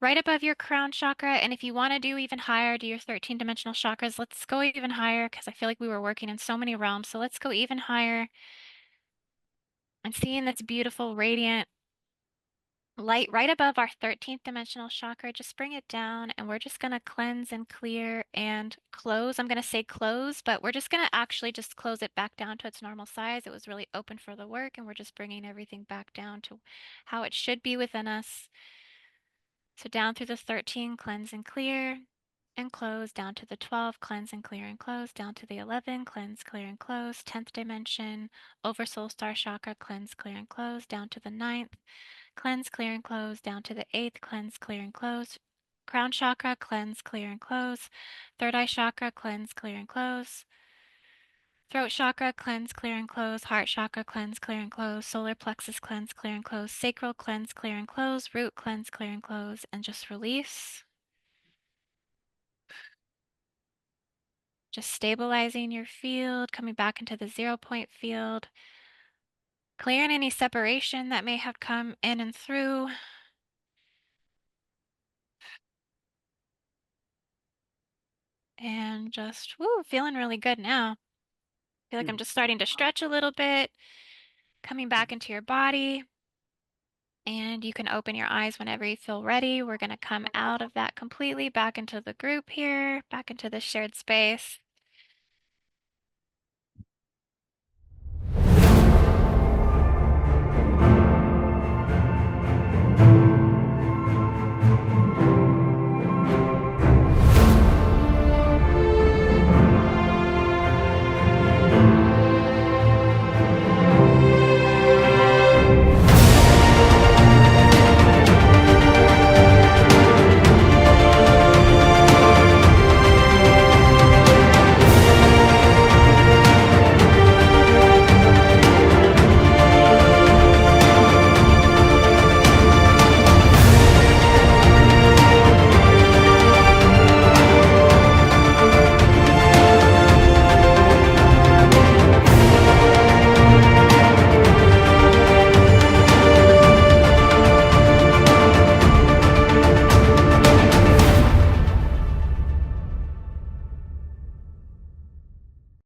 right above your crown chakra, and if you want to do even higher, do your 13 dimensional chakras, let's go even higher, because I feel like we were working in so many realms. So let's go even higher. And seeing this beautiful, radiant light right above our 13th dimensional chakra, just bring it down, and we're just going to cleanse and clear and close. I'm going to say close, but we're just going to actually just close it back down to its normal size. It was really open for the work, and we're just bringing everything back down to how it should be within us. So down through the 13, cleanse and clear and close, down to the 12, cleanse and clear and close, down to the 11, cleanse, clear and close, 10th dimension, over soul star chakra, cleanse, clear and close, down to the 9th, cleanse, clear and close, down to the 8th, cleanse, clear and close, crown chakra, cleanse, clear and close, third eye chakra, cleanse, clear and close, throat chakra, cleanse, clear and close, heart chakra, cleanse, clear and close, solar plexus, cleanse, clear and close, sacral, cleanse, clear and close, root, cleanse, clear and close, and just release. Just stabilizing your field, coming back into the 0 point field, clearing any separation that may have come in and through. And just, woo, feeling really good now. Feel like I'm just starting to stretch a little bit, coming back into your body. And you can open your eyes whenever you feel ready. We're going to come out of that completely, back into the group here, back into the shared space.